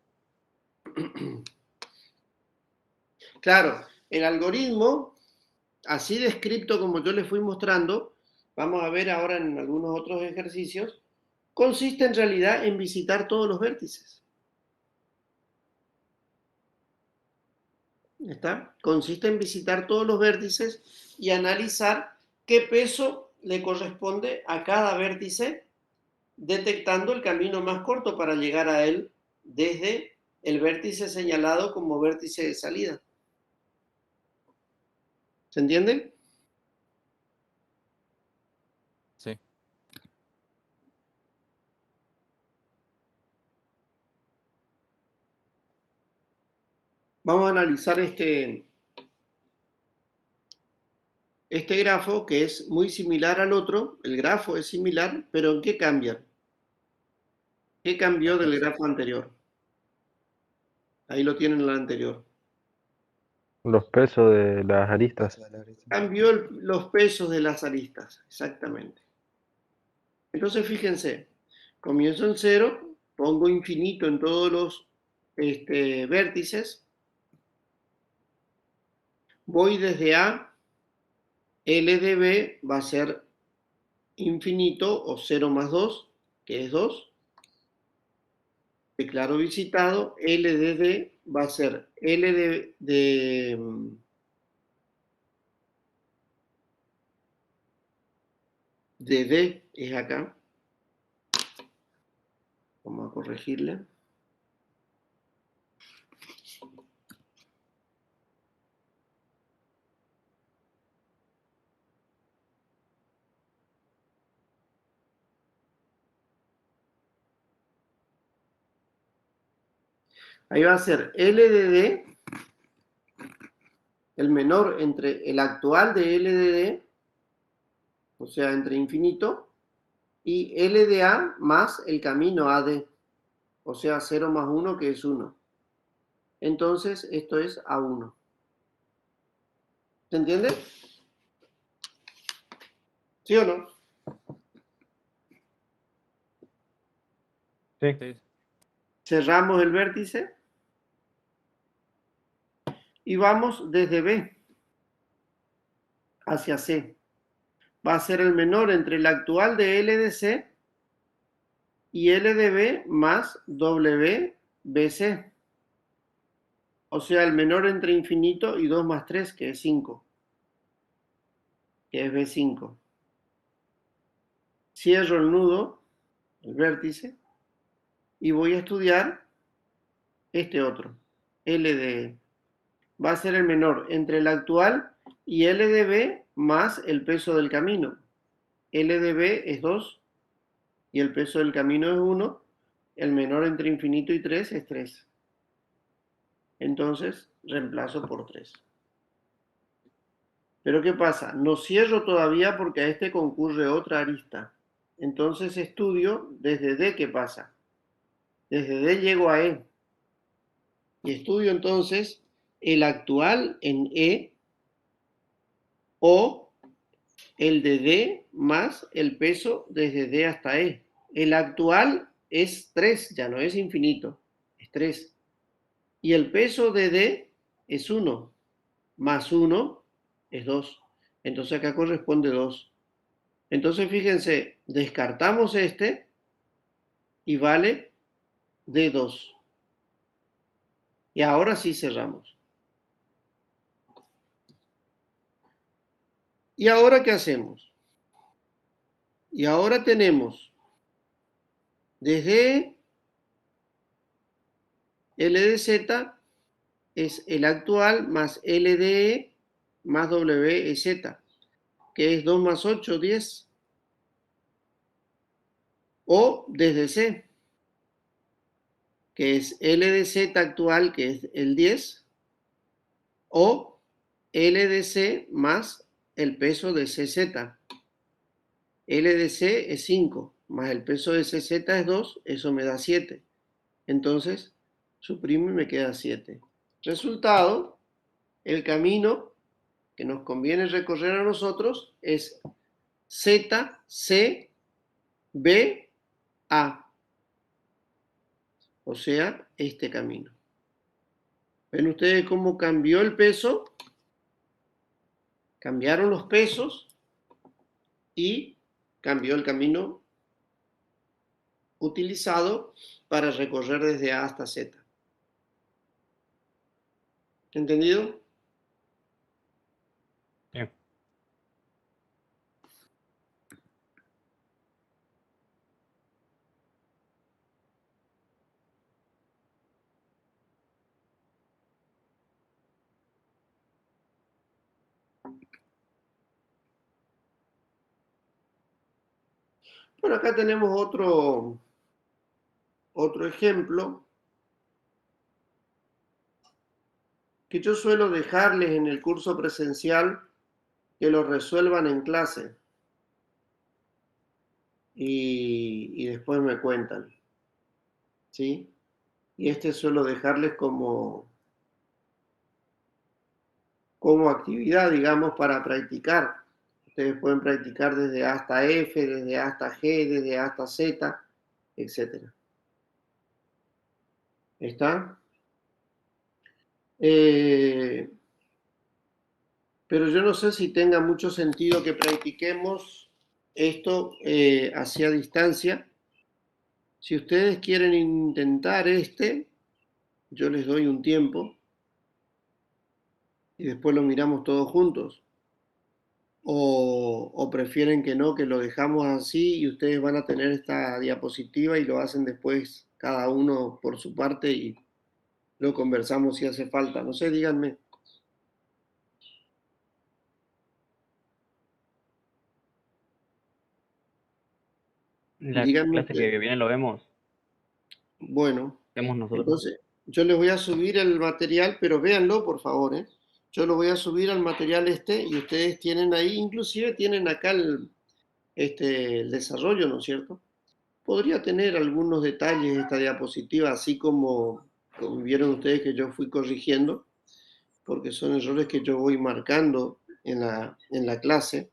Claro, el algoritmo, así descrito como yo les fui mostrando, vamos a ver ahora en algunos otros ejercicios, consiste en realidad en visitar todos los vértices. ¿Está? Consiste en visitar todos los vértices y analizar qué peso le corresponde a cada vértice, detectando el camino más corto para llegar a él desde el vértice señalado como vértice de salida. ¿Se entiende? Sí. Vamos a analizar este grafo que es muy similar al otro. El grafo es similar, pero ¿en qué cambia? ¿Qué cambió del grafo anterior? Ahí lo tienen en la anterior. Los pesos de las aristas. Cambió los pesos de las aristas, exactamente. Entonces, fíjense, comienzo en 0, pongo infinito en todos los vértices, voy desde A, L de B va a ser infinito o 0 más 2, que es 2. Declaro visitado, L de D va a ser L de D es acá. Vamos a corregirle. Ahí va a ser L de D, el menor entre el actual de L de D, o sea, entre infinito, y L de A más el camino AD, o sea, 0 más 1, que es 1. Entonces, esto es A1. ¿Se entiende? ¿Sí o no? Sí. Sí. Cerramos el vértice y vamos desde B hacia C. Va a ser el menor entre el actual de L de C y L de B más WBC. O sea, el menor entre infinito y 2 más 3, que es 5, que es B5. Cierro el nudo, el vértice, y voy a estudiar este otro, L de E. Va a ser el menor entre el actual y L de B más el peso del camino. L de B es 2 y el peso del camino es 1. El menor entre infinito y 3 es 3. Entonces, reemplazo por 3. Pero ¿qué pasa? No cierro todavía porque a este concurre otra arista. Entonces estudio desde D qué pasa. Desde D llego a E. Y estudio entonces el actual en E o el de D más el peso desde D hasta E. El actual es 3, ya no es infinito, es 3. Y el peso de D es 1, más 1 es 2. Entonces acá corresponde 2. Entonces fíjense, descartamos este y vale D2. Y ahora sí cerramos. ¿Y ahora qué hacemos? Y ahora tenemos desde L de Z es el actual más L de E más W de Z, que es 2 más 8, 10. O desde C, que es L de Z actual, que es el 10, o L de C más el peso de CZ. L de C es 5, más el peso de CZ es 2, eso me da 7. Entonces, suprimo y me queda 7. Resultado, el camino que nos conviene recorrer a nosotros es Z, C, B, A. O sea, este camino. ¿Ven ustedes cómo cambió el peso? Cambiaron los pesos y cambió el camino utilizado para recorrer desde A hasta Z. ¿Entendido? Bien. Bueno, acá tenemos otro ejemplo que yo suelo dejarles en el curso presencial que lo resuelvan en clase y después me cuentan. ¿Sí? Y este suelo dejarles como actividad, digamos, para practicar. Ustedes pueden practicar desde A hasta F, desde A hasta G, desde A hasta Z, etc. ¿Está? Pero yo no sé si tenga mucho sentido que practiquemos esto hacia distancia. Si ustedes quieren intentar yo les doy un tiempo y después lo miramos todos juntos. O prefieren que no, que lo dejamos así y ustedes van a tener esta diapositiva y lo hacen después cada uno por su parte y lo conversamos si hace falta. No sé, díganme. La Díganme clase ustedes. que viene lo vemos. Bueno, Vemos nosotros. entonces yo les voy a subir el material, pero véanlo por favor, ¿eh? Yo lo voy a subir al material y ustedes tienen ahí, inclusive tienen acá el desarrollo, ¿no es cierto? Podría tener algunos detalles esta diapositiva, así como vieron ustedes que yo fui corrigiendo, porque son errores que yo voy marcando en la clase,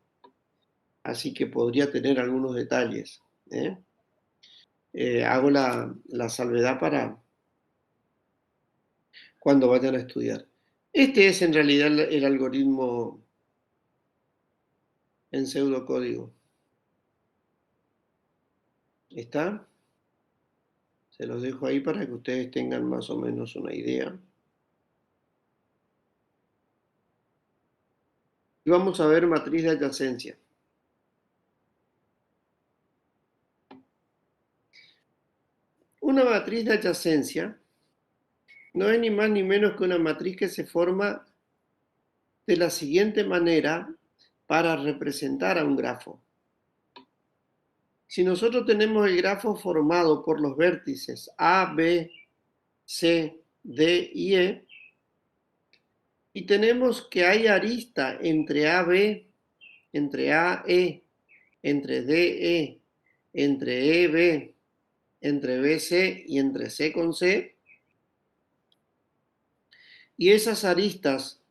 así que podría tener algunos detalles. Hago la salvedad para cuando vayan a estudiar. Este es en realidad el algoritmo en pseudocódigo. ¿Está? Se los dejo ahí para que ustedes tengan más o menos una idea. Y vamos a ver matriz de adyacencia. Una matriz de adyacencia no es ni más ni menos que una matriz que se forma de la siguiente manera para representar a un grafo. Si nosotros tenemos el grafo formado por los vértices A, B, C, D y E, y tenemos que hay arista entre AB, entre AE, entre DE, entre EB, entre BC y entre C con C, y esas aristas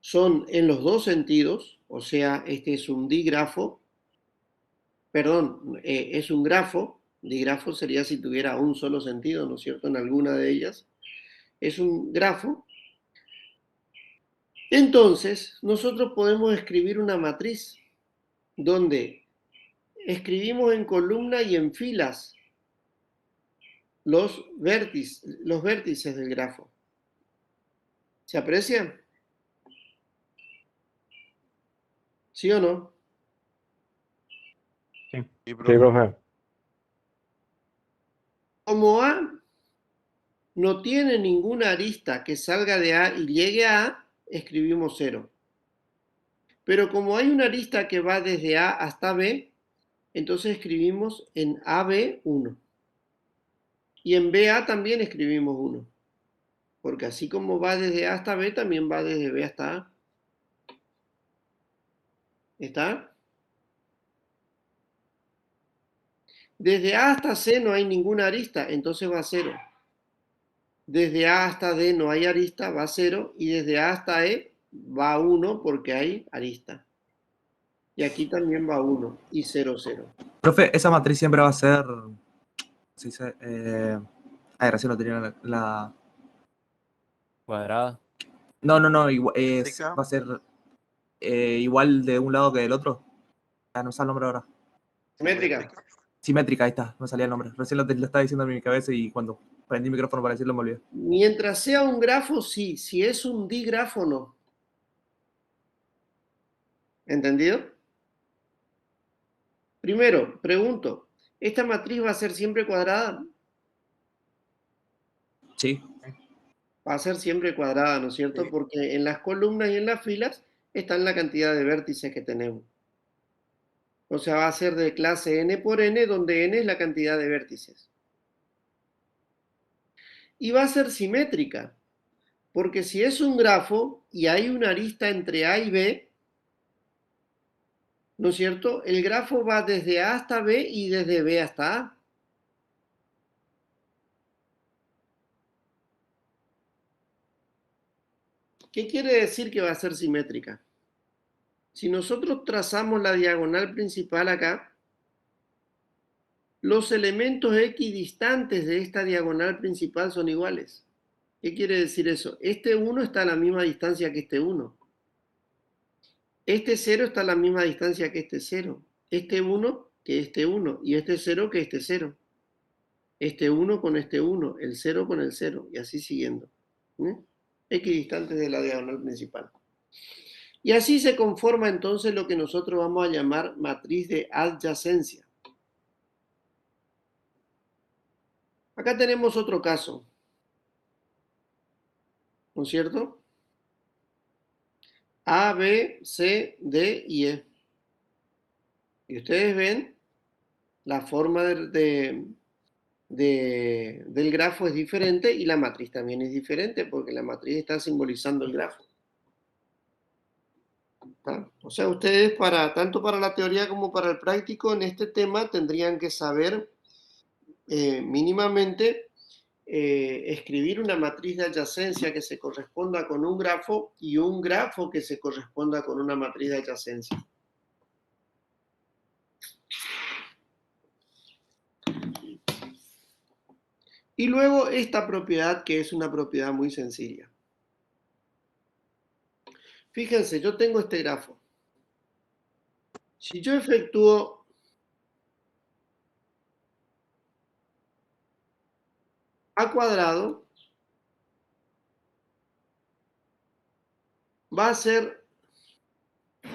son en los dos sentidos, o sea, este es un dígrafo, perdón, es un grafo, dígrafo sería si tuviera un solo sentido, ¿no es cierto?, en alguna de ellas, es un grafo. Entonces, nosotros podemos escribir una matriz donde escribimos en columna y en filas los vértices del grafo. ¿Se aprecia? ¿Sí o no? Sí, Sí, profe. profe. Como A no tiene ninguna arista que salga de A y llegue a A, escribimos 0. Pero como hay una arista que va desde A hasta B, entonces escribimos en AB 1. Y en BA también escribimos 1. Porque así como va desde A hasta B, también va desde B hasta A. ¿Está? Desde A hasta C no hay ninguna arista, entonces va a 0. Desde A hasta D no hay arista, va a 0. Y desde A hasta E va a 1 porque hay arista. Y aquí también va 1 y 0, 0. Profe, esa matriz siempre va a ser. Sí, recién lo tenía la. Cuadrada. No, va Métrica. a ser igual de un lado que del otro. No sale el nombre ahora. Simétrica. Simétrica, ahí está, no salía el nombre. Recién lo estaba diciendo en mi cabeza y cuando prendí el micrófono para decirlo me olvidé. Mientras sea un grafo, sí. Si es un dígrafo, no. ¿Entendido? Primero, pregunto, ¿esta matriz va a ser siempre cuadrada? Sí. Va a ser siempre cuadrada, ¿no es cierto? Porque en las columnas y en las filas están la cantidad de vértices que tenemos. O sea, va a ser de clase n por n, donde n es la cantidad de vértices. Y va a ser simétrica, porque si es un grafo y hay una arista entre A y B, ¿no es cierto? El grafo va desde A hasta B y desde B hasta A. ¿Qué quiere decir que va a ser simétrica? Si nosotros trazamos la diagonal principal acá, los elementos equidistantes de esta diagonal principal son iguales. ¿Qué quiere decir eso? Este 1 está a la misma distancia que este 1. Este 0 está a la misma distancia que este 0. Este 1 que este 1. Y este 0 que este 0. Este 1 con este 1. El 0 con el 0. Y así siguiendo. Equidistantes de la diagonal principal. Y así se conforma entonces lo que nosotros vamos a llamar matriz de adyacencia. Acá tenemos otro caso. ¿No es cierto? A, B, C, D y E. Y ustedes ven, la forma del grafo es diferente y la matriz también es diferente porque la matriz está simbolizando el grafo. ¿Tá? O sea, ustedes tanto para la teoría como para el práctico en este tema tendrían que saber mínimamente escribir una matriz de adyacencia que se corresponda con un grafo y un grafo que se corresponda con una matriz de adyacencia. Y luego esta propiedad que es una propiedad muy sencilla. Fíjense, yo tengo este grafo. Si yo efectúo a cuadrado, va a ser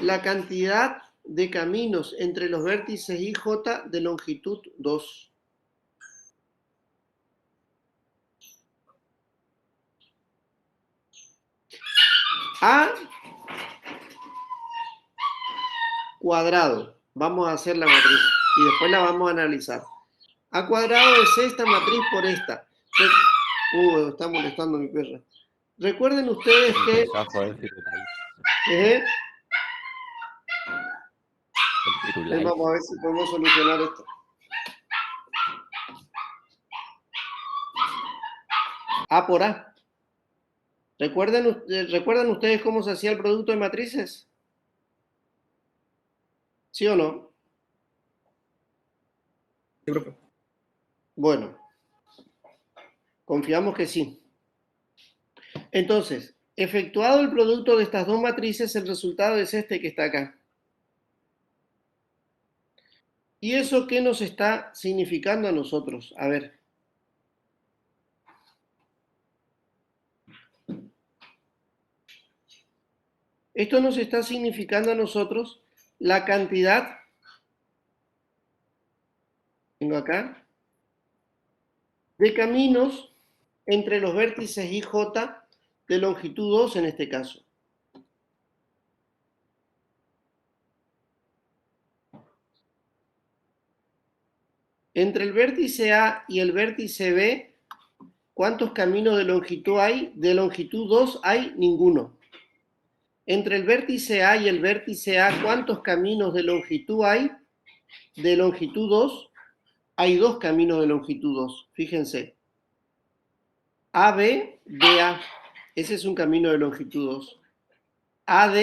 la cantidad de caminos entre los vértices y J de longitud 2. A cuadrado. Vamos a hacer la matriz y después la vamos a analizar. A cuadrado es esta matriz por esta. Está molestando mi perra. Recuerden ustedes que... Empezó a joder Firulais. El Firulais. Vamos a ver si podemos solucionar esto. A por A. ¿Recuerdan ustedes cómo se hacía el producto de matrices? ¿Sí o no? Sí, profe. Bueno, confiamos que sí. Entonces, efectuado el producto de estas dos matrices, el resultado es este que está acá. ¿Y eso qué nos está significando a nosotros? A ver. Esto nos está significando a nosotros la cantidad, tengo acá, de caminos entre los vértices IJ de longitud 2 en este caso. Entre el vértice A y el vértice B, ¿cuántos caminos de longitud hay? De longitud 2 hay ninguno. Entre el vértice A y el vértice A, ¿cuántos caminos de longitud hay? De longitud 2, hay 2 caminos de longitud 2. Fíjense. AB, DA. Ese es un camino de longitud 2. AD,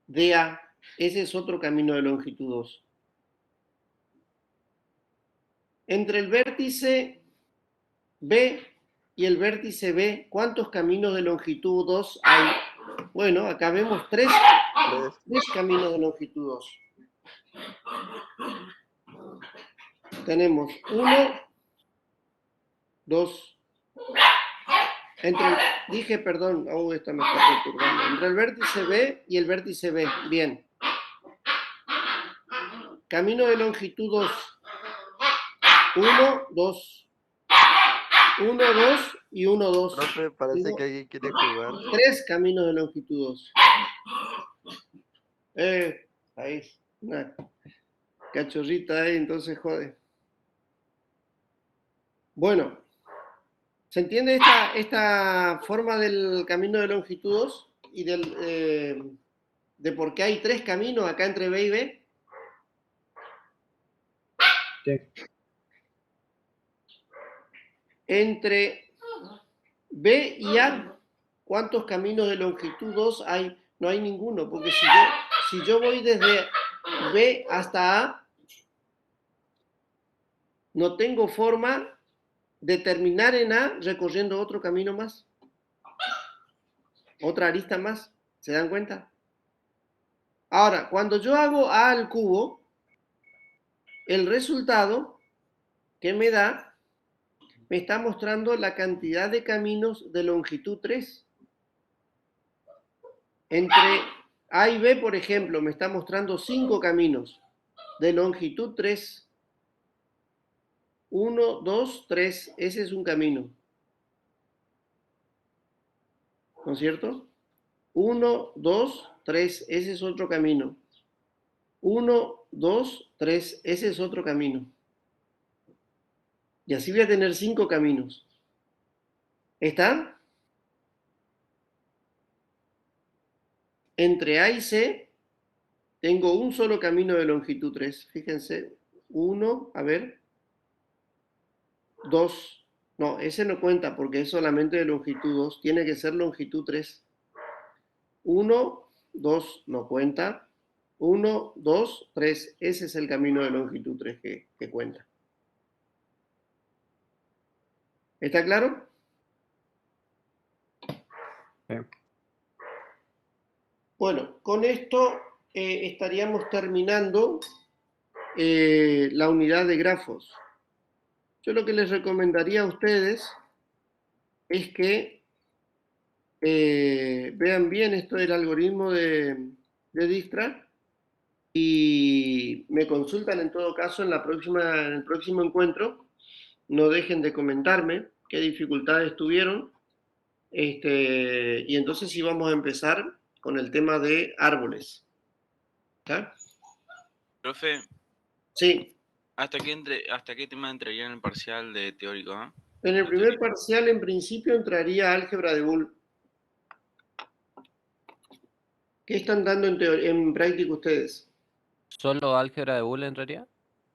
DA. Ese es otro camino de longitud 2. Entre el vértice B y el vértice B, ¿cuántos caminos de longitud 2 hay? Bueno, acá vemos 3 caminos de longitud 2. Tenemos 1, 2. Esta me está perturbando. Entre el vértice B y el vértice B. Bien. Camino de longitud 2. 1, 2. 1, 2 y 1, 2. Profe, parece que alguien quiere jugar. 3 caminos de longitud 2. Ahí. Una cachorrita ahí, entonces jode. Bueno. ¿Se entiende esta forma del camino de longitud 2? Y de por qué hay 3 caminos acá entre B y B. Sí. Entre B y A, ¿cuántos caminos de longitud 2 hay? No hay ninguno, porque si yo voy desde B hasta A, no tengo forma de terminar en A recorriendo otro camino más, otra arista más. ¿Se dan cuenta? Ahora, cuando yo hago A al cubo, el resultado que me da me está mostrando la cantidad de caminos de longitud 3. Entre A y B, por ejemplo, me está mostrando 5 caminos de longitud 3. 1, 2, 3. Ese es un camino. ¿No es cierto? 1, 2, 3. Ese es otro camino. 1, 2, 3. Ese es otro camino. Y así voy a tener 5 caminos. ¿Está? Entre A y C tengo un solo camino de longitud 3. Fíjense. 1, a ver. 2. No, ese no cuenta porque es solamente de longitud 2. Tiene que ser longitud 3. 1, 2, no cuenta. 1, 2, 3. Ese es el camino de longitud 3 que cuenta. ¿Está claro? Sí. Bueno, con esto estaríamos terminando la unidad de grafos. Yo lo que les recomendaría a ustedes es que vean bien esto del algoritmo de Dijkstra y me consultan en todo caso en el próximo encuentro. No dejen de comentarme qué dificultades tuvieron. Y entonces sí vamos a empezar con el tema de árboles. ¿Está? Profe, Sí. ¿hasta qué tema entraría en el parcial de teórico? En el primer parcial, en principio, entraría álgebra de Boole. ¿Qué están dando en práctica ustedes? ¿Solo álgebra de Boole entraría?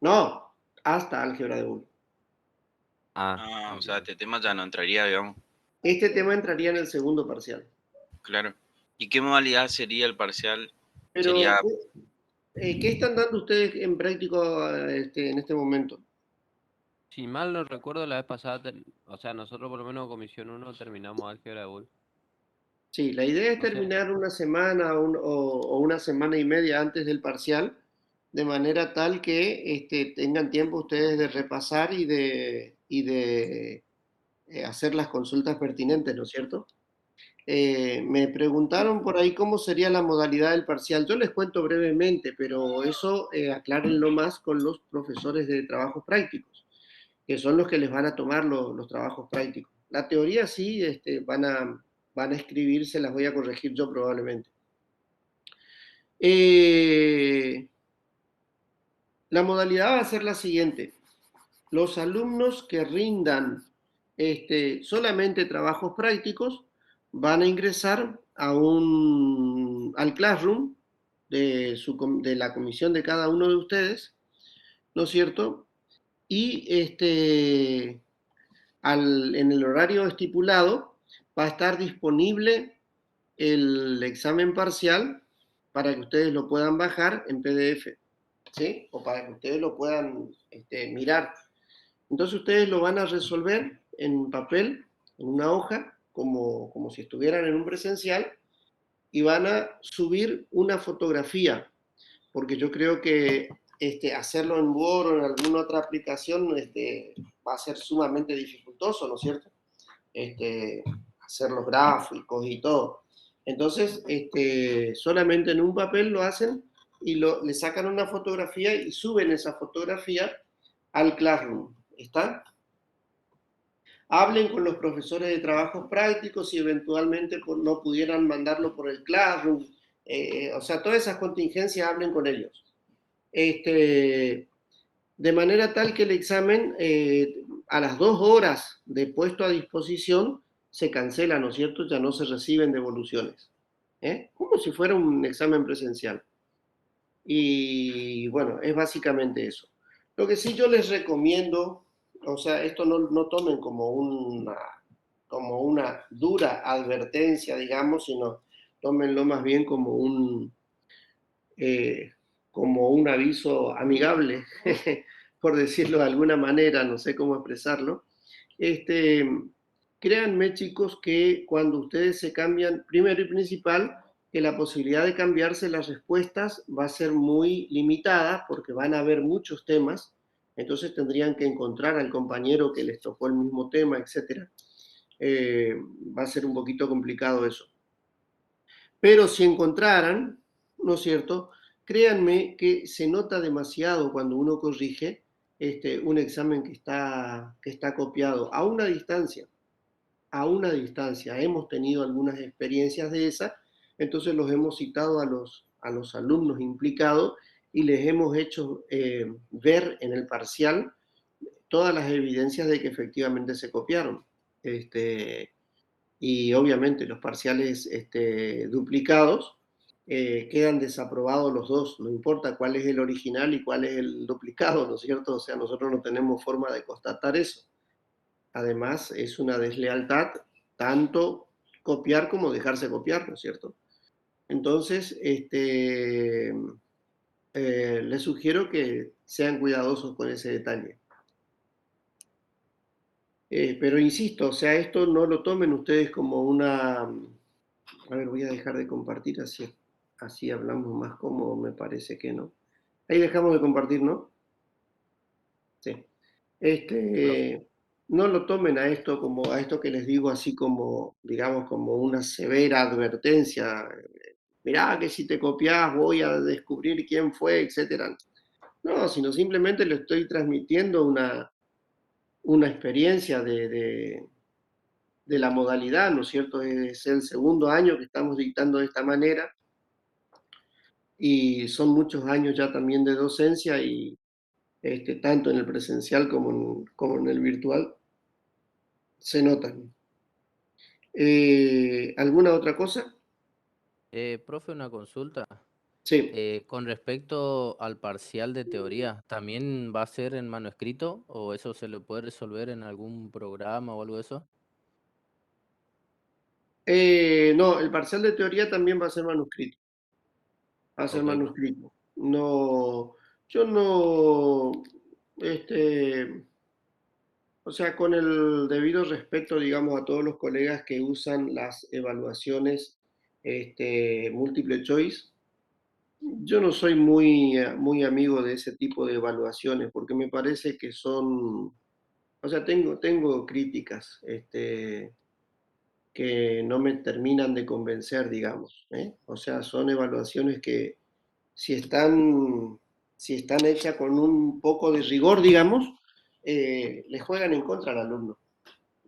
No, hasta álgebra de Boole. O sea, este tema ya no entraría, digamos. Este tema entraría en el segundo parcial. Claro. ¿Y qué modalidad sería el parcial? Pero, Sería... ¿qué están dando ustedes en práctico en este momento? Si mal no recuerdo, la vez pasada, o sea, nosotros por lo menos comisión 1 terminamos álgebra de Boole. Sí, la idea es No sé. terminar una semana o una semana y media antes del parcial, de manera tal que tengan tiempo ustedes de repasar y de hacer las consultas pertinentes, ¿no es cierto? Me preguntaron por ahí cómo sería la modalidad del parcial. Yo les cuento brevemente, pero eso aclárenlo más con los profesores de trabajos prácticos, que son los que les van a tomar los trabajos prácticos. La teoría sí van a escribir, se las voy a corregir yo probablemente. La modalidad va a ser la siguiente. Los alumnos que rindan solamente trabajos prácticos van a ingresar al Classroom de la comisión de cada uno de ustedes, ¿no es cierto? Y en el horario estipulado va a estar disponible el examen parcial para que ustedes lo puedan bajar en PDF, ¿sí? O para que ustedes lo puedan mirar. Entonces ustedes lo van a resolver en papel, en una hoja, como si estuvieran en un presencial, y van a subir una fotografía, porque yo creo que hacerlo en Word o en alguna otra aplicación va a ser sumamente dificultoso, ¿no es cierto? Hacer los gráficos y todo. Entonces, solamente en un papel lo hacen y le sacan una fotografía y suben esa fotografía al Classroom. ¿Está? Hablen con los profesores de trabajos prácticos si eventualmente no pudieran mandarlo por el Classroom. O sea, todas esas contingencias hablen con ellos. De manera tal que el examen a las 2 horas de puesto a disposición se cancela, ¿no es cierto? Ya no se reciben devoluciones. Como si fuera un examen presencial. Y bueno, es básicamente eso. Lo que sí yo les recomiendo, o sea, esto no tomen como como una dura advertencia, digamos, sino tómenlo más bien como un aviso amigable, por decirlo de alguna manera, no sé cómo expresarlo. Créanme, chicos, que cuando ustedes se cambian, primero y principal, que la posibilidad de cambiarse las respuestas va a ser muy limitada porque van a haber muchos temas, entonces tendrían que encontrar al compañero que les tocó el mismo tema, etc. Va a ser un poquito complicado eso. Pero si encontraran, ¿no es cierto? Créanme que se nota demasiado cuando uno corrige un examen que está copiado a una distancia. A una distancia. Hemos tenido algunas experiencias de esas, entonces los hemos citado a los alumnos implicados y les hemos hecho ver en el parcial todas las evidencias de que efectivamente se copiaron. Y obviamente los parciales duplicados quedan desaprobados los dos, no importa cuál es el original y cuál es el duplicado, ¿no es cierto? O sea, nosotros no tenemos forma de constatar eso. Además, es una deslealtad tanto copiar como dejarse copiar, ¿no es cierto? Entonces, les sugiero que sean cuidadosos con ese detalle. Pero insisto, o sea, esto no lo tomen ustedes como una... A ver, voy a dejar de compartir así hablamos más cómodo, me parece que no. Ahí dejamos de compartir, ¿no? Sí. No lo tomen a esto que les digo así como, digamos, como una severa advertencia. Mirá que si te copias voy a descubrir quién fue, etc. No, sino simplemente le estoy transmitiendo una experiencia de la modalidad, ¿no es cierto? Es el segundo año que estamos dictando de esta manera y son muchos años ya también de docencia y tanto en el presencial como en el virtual se notan. ¿Alguna otra cosa? Profe, una consulta. Sí. Con respecto al parcial de teoría, ¿también va a ser en manuscrito o eso se le puede resolver en algún programa o algo de eso? No, el parcial de teoría también va a ser manuscrito. Va a ser Ok, manuscrito. No, yo no, o sea, con el debido respeto, digamos, a todos los colegas que usan las evaluaciones multiple choice, yo no soy muy amigo de ese tipo de evaluaciones porque me parece que son, o sea, tengo críticas que no me terminan de convencer, digamos. O sea, son evaluaciones que si están, si están hechas con un poco de rigor, digamos, le juegan en contra al alumno,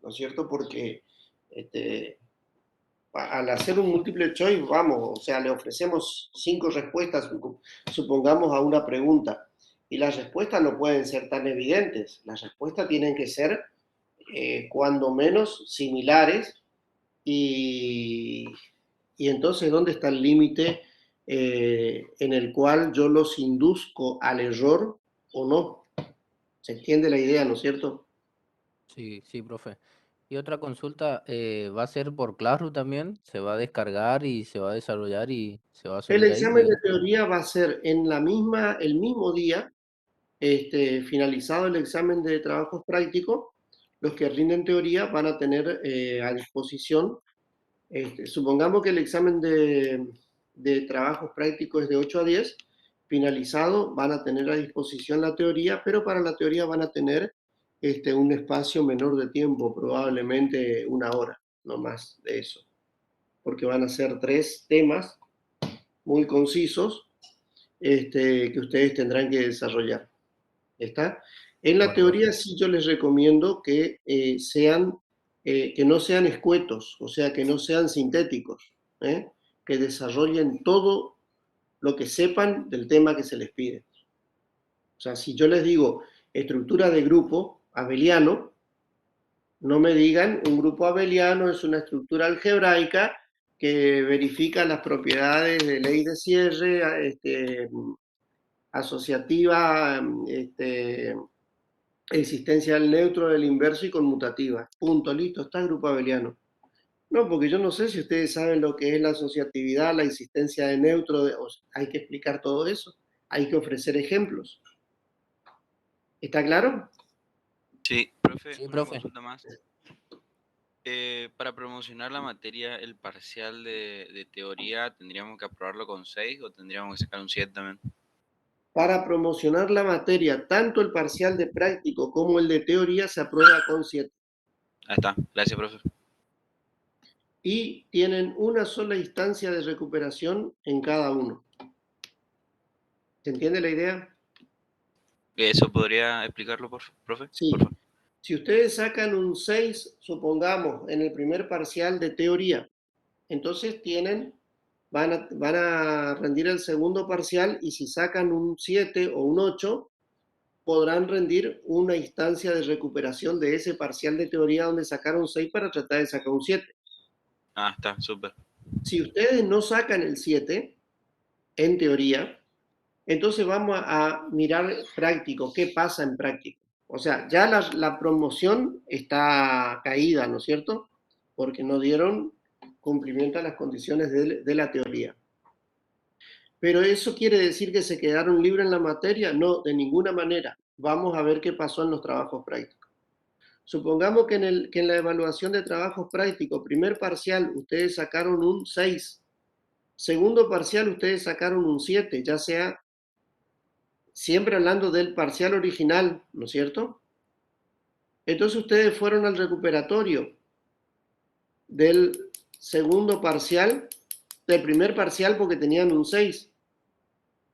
¿no es cierto? Porque al hacer un multiple choice, vamos, o sea, le ofrecemos 5 respuestas, supongamos, a una pregunta, y las respuestas no pueden ser tan evidentes, las respuestas tienen que ser, cuando menos, similares, y, y entonces, ¿dónde está el límite en el cual yo los induzco al error o no? ¿Se entiende la idea, no es cierto? sí, sí, profe. Y otra consulta, ¿va a ser por Classroom también? ¿Se va a descargar y se va a desarrollar y se va a El subir ahí, examen de digamos? teoría va a ser en el mismo día, finalizado el examen de trabajos prácticos, los que rinden teoría van a tener a disposición, supongamos que el examen de trabajos prácticos es de 8 a 10, finalizado van a tener a disposición la teoría, pero para la teoría van a tener un espacio menor de tiempo, probablemente 1 hora, no más de eso, porque van a ser 3 temas muy concisos que ustedes tendrán que desarrollar. ¿Está? En la Bueno, profe. teoría sí yo les recomiendo que que no sean escuetos, o sea, que no sean sintéticos, que desarrollen todo lo que sepan del tema que se les pide. O sea, si yo les digo estructura de grupo abeliano, no me digan un grupo abeliano es una estructura algebraica que verifica las propiedades de ley de cierre, asociativa, Existencia del neutro, del inverso y conmutativa. Punto, listo, está el grupo abeliano. No, porque yo no sé si ustedes saben lo que es la asociatividad, la existencia de neutro, hay que explicar todo eso, hay que ofrecer ejemplos. ¿Está claro? Sí, profe, Sí, una profe. consulta más. Para promocionar la materia, el parcial de teoría, ¿tendríamos que aprobarlo con 6 o tendríamos que sacar un 7 también? Para promocionar la materia, tanto el parcial de práctico como el de teoría se aprueba con 7. Ahí está, gracias, profe. Y tienen una sola instancia de recuperación en cada uno. ¿Se entiende la idea? ¿Eso podría explicarlo, profe? Sí. Por favor. Si ustedes sacan un 6, supongamos, en el primer parcial de teoría, entonces van a rendir el segundo parcial y si sacan un 7 o un 8, podrán rendir una instancia de recuperación de ese parcial de teoría donde sacaron 6 para tratar de sacar un 7. Ah, está, súper. Si ustedes no sacan el 7, en teoría, entonces vamos a mirar práctico, qué pasa en práctico. O sea, ya la promoción está caída, ¿no es cierto? Porque no dieron cumplimiento a las condiciones de la teoría. ¿Pero eso quiere decir que se quedaron libres en la materia? No, de ninguna manera. Vamos a ver qué pasó en los trabajos prácticos. Supongamos que en la evaluación de trabajos prácticos, primer parcial, ustedes sacaron un 6. Segundo parcial, ustedes sacaron un 7, ya sea siempre hablando del parcial original, ¿no es cierto? Entonces ustedes fueron al recuperatorio del segundo parcial, del primer parcial porque tenían un 6,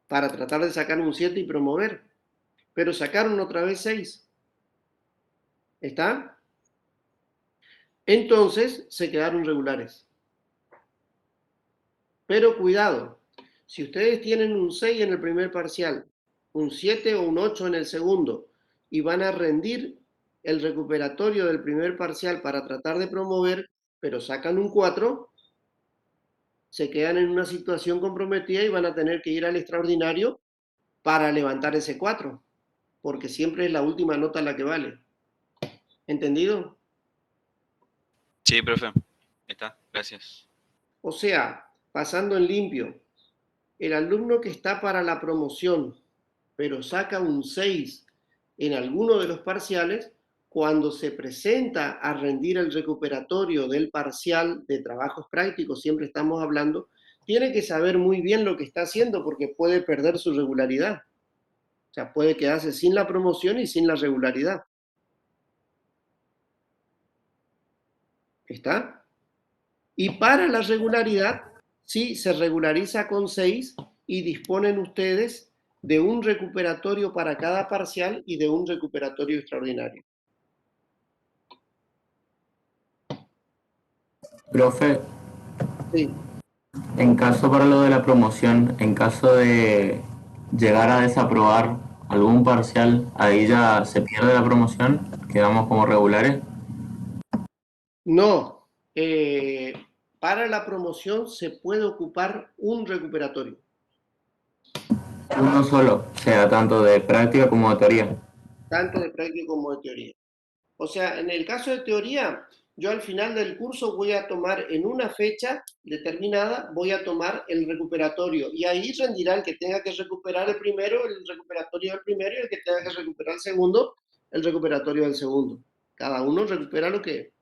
para tratar de sacar un 7 y promover. Pero sacaron otra vez 6. ¿Está? Entonces se quedaron regulares. Pero cuidado, si ustedes tienen un 6 en el primer parcial, un 7 o un 8 en el segundo, y van a rendir el recuperatorio del primer parcial para tratar de promover, pero sacan un 4, se quedan en una situación comprometida y van a tener que ir al extraordinario para levantar ese 4, porque siempre es la última nota la que vale. ¿Entendido? Sí, profe. Ahí está, gracias. O sea, pasando en limpio, el alumno que está para la promoción, pero saca un 6 en alguno de los parciales, cuando se presenta a rendir el recuperatorio del parcial de trabajos prácticos, siempre estamos hablando, tiene que saber muy bien lo que está haciendo porque puede perder su regularidad. O sea, puede quedarse sin la promoción y sin la regularidad. ¿Está? Y para la regularidad, sí, se regulariza con 6 y disponen ustedes de un recuperatorio para cada parcial y de un recuperatorio extraordinario. Profe, Sí. en caso para lo de la promoción, en caso de llegar a desaprobar algún parcial, ahí ya se pierde la promoción, quedamos como regulares. No, para la promoción se puede ocupar un recuperatorio. Uno solo, sea tanto de práctica como de teoría. Tanto de práctica como de teoría. O sea, en el caso de teoría, yo al final del curso voy a tomar en una fecha determinada, voy a tomar el recuperatorio y ahí rendirá el que tenga que recuperar el primero, el recuperatorio del primero y el que tenga que recuperar el segundo, el recuperatorio del segundo. Cada uno recupera lo que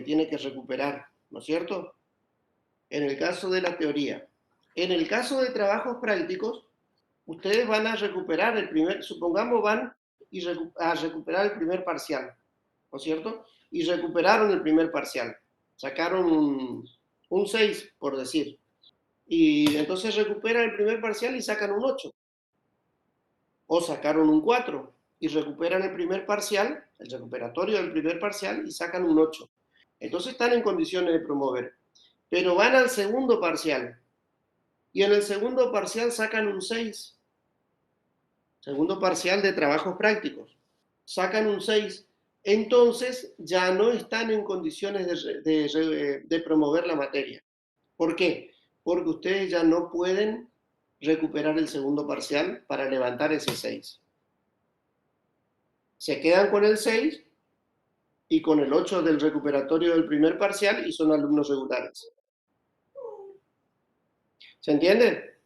tiene que recuperar, ¿no es cierto? En el caso de la teoría. En el caso de trabajos prácticos, ustedes van a recuperar el primer, supongamos van a recuperar el primer parcial, ¿no es cierto? Y recuperaron el primer parcial, sacaron un 6, por decir, y entonces recuperan el primer parcial y sacan un 8, o sacaron un 4 y recuperan el primer parcial, el recuperatorio del primer parcial y sacan un 8. Entonces están en condiciones de promover, pero van al segundo parcial y en el segundo parcial sacan un 6, segundo parcial de trabajos prácticos, sacan un 6, entonces ya no están en condiciones de promover la materia. ¿Por qué? Porque ustedes ya no pueden recuperar el segundo parcial para levantar ese 6. se quedan con el 6 y con el 8 del recuperatorio del primer parcial y son alumnos regulares. ¿Se entiende?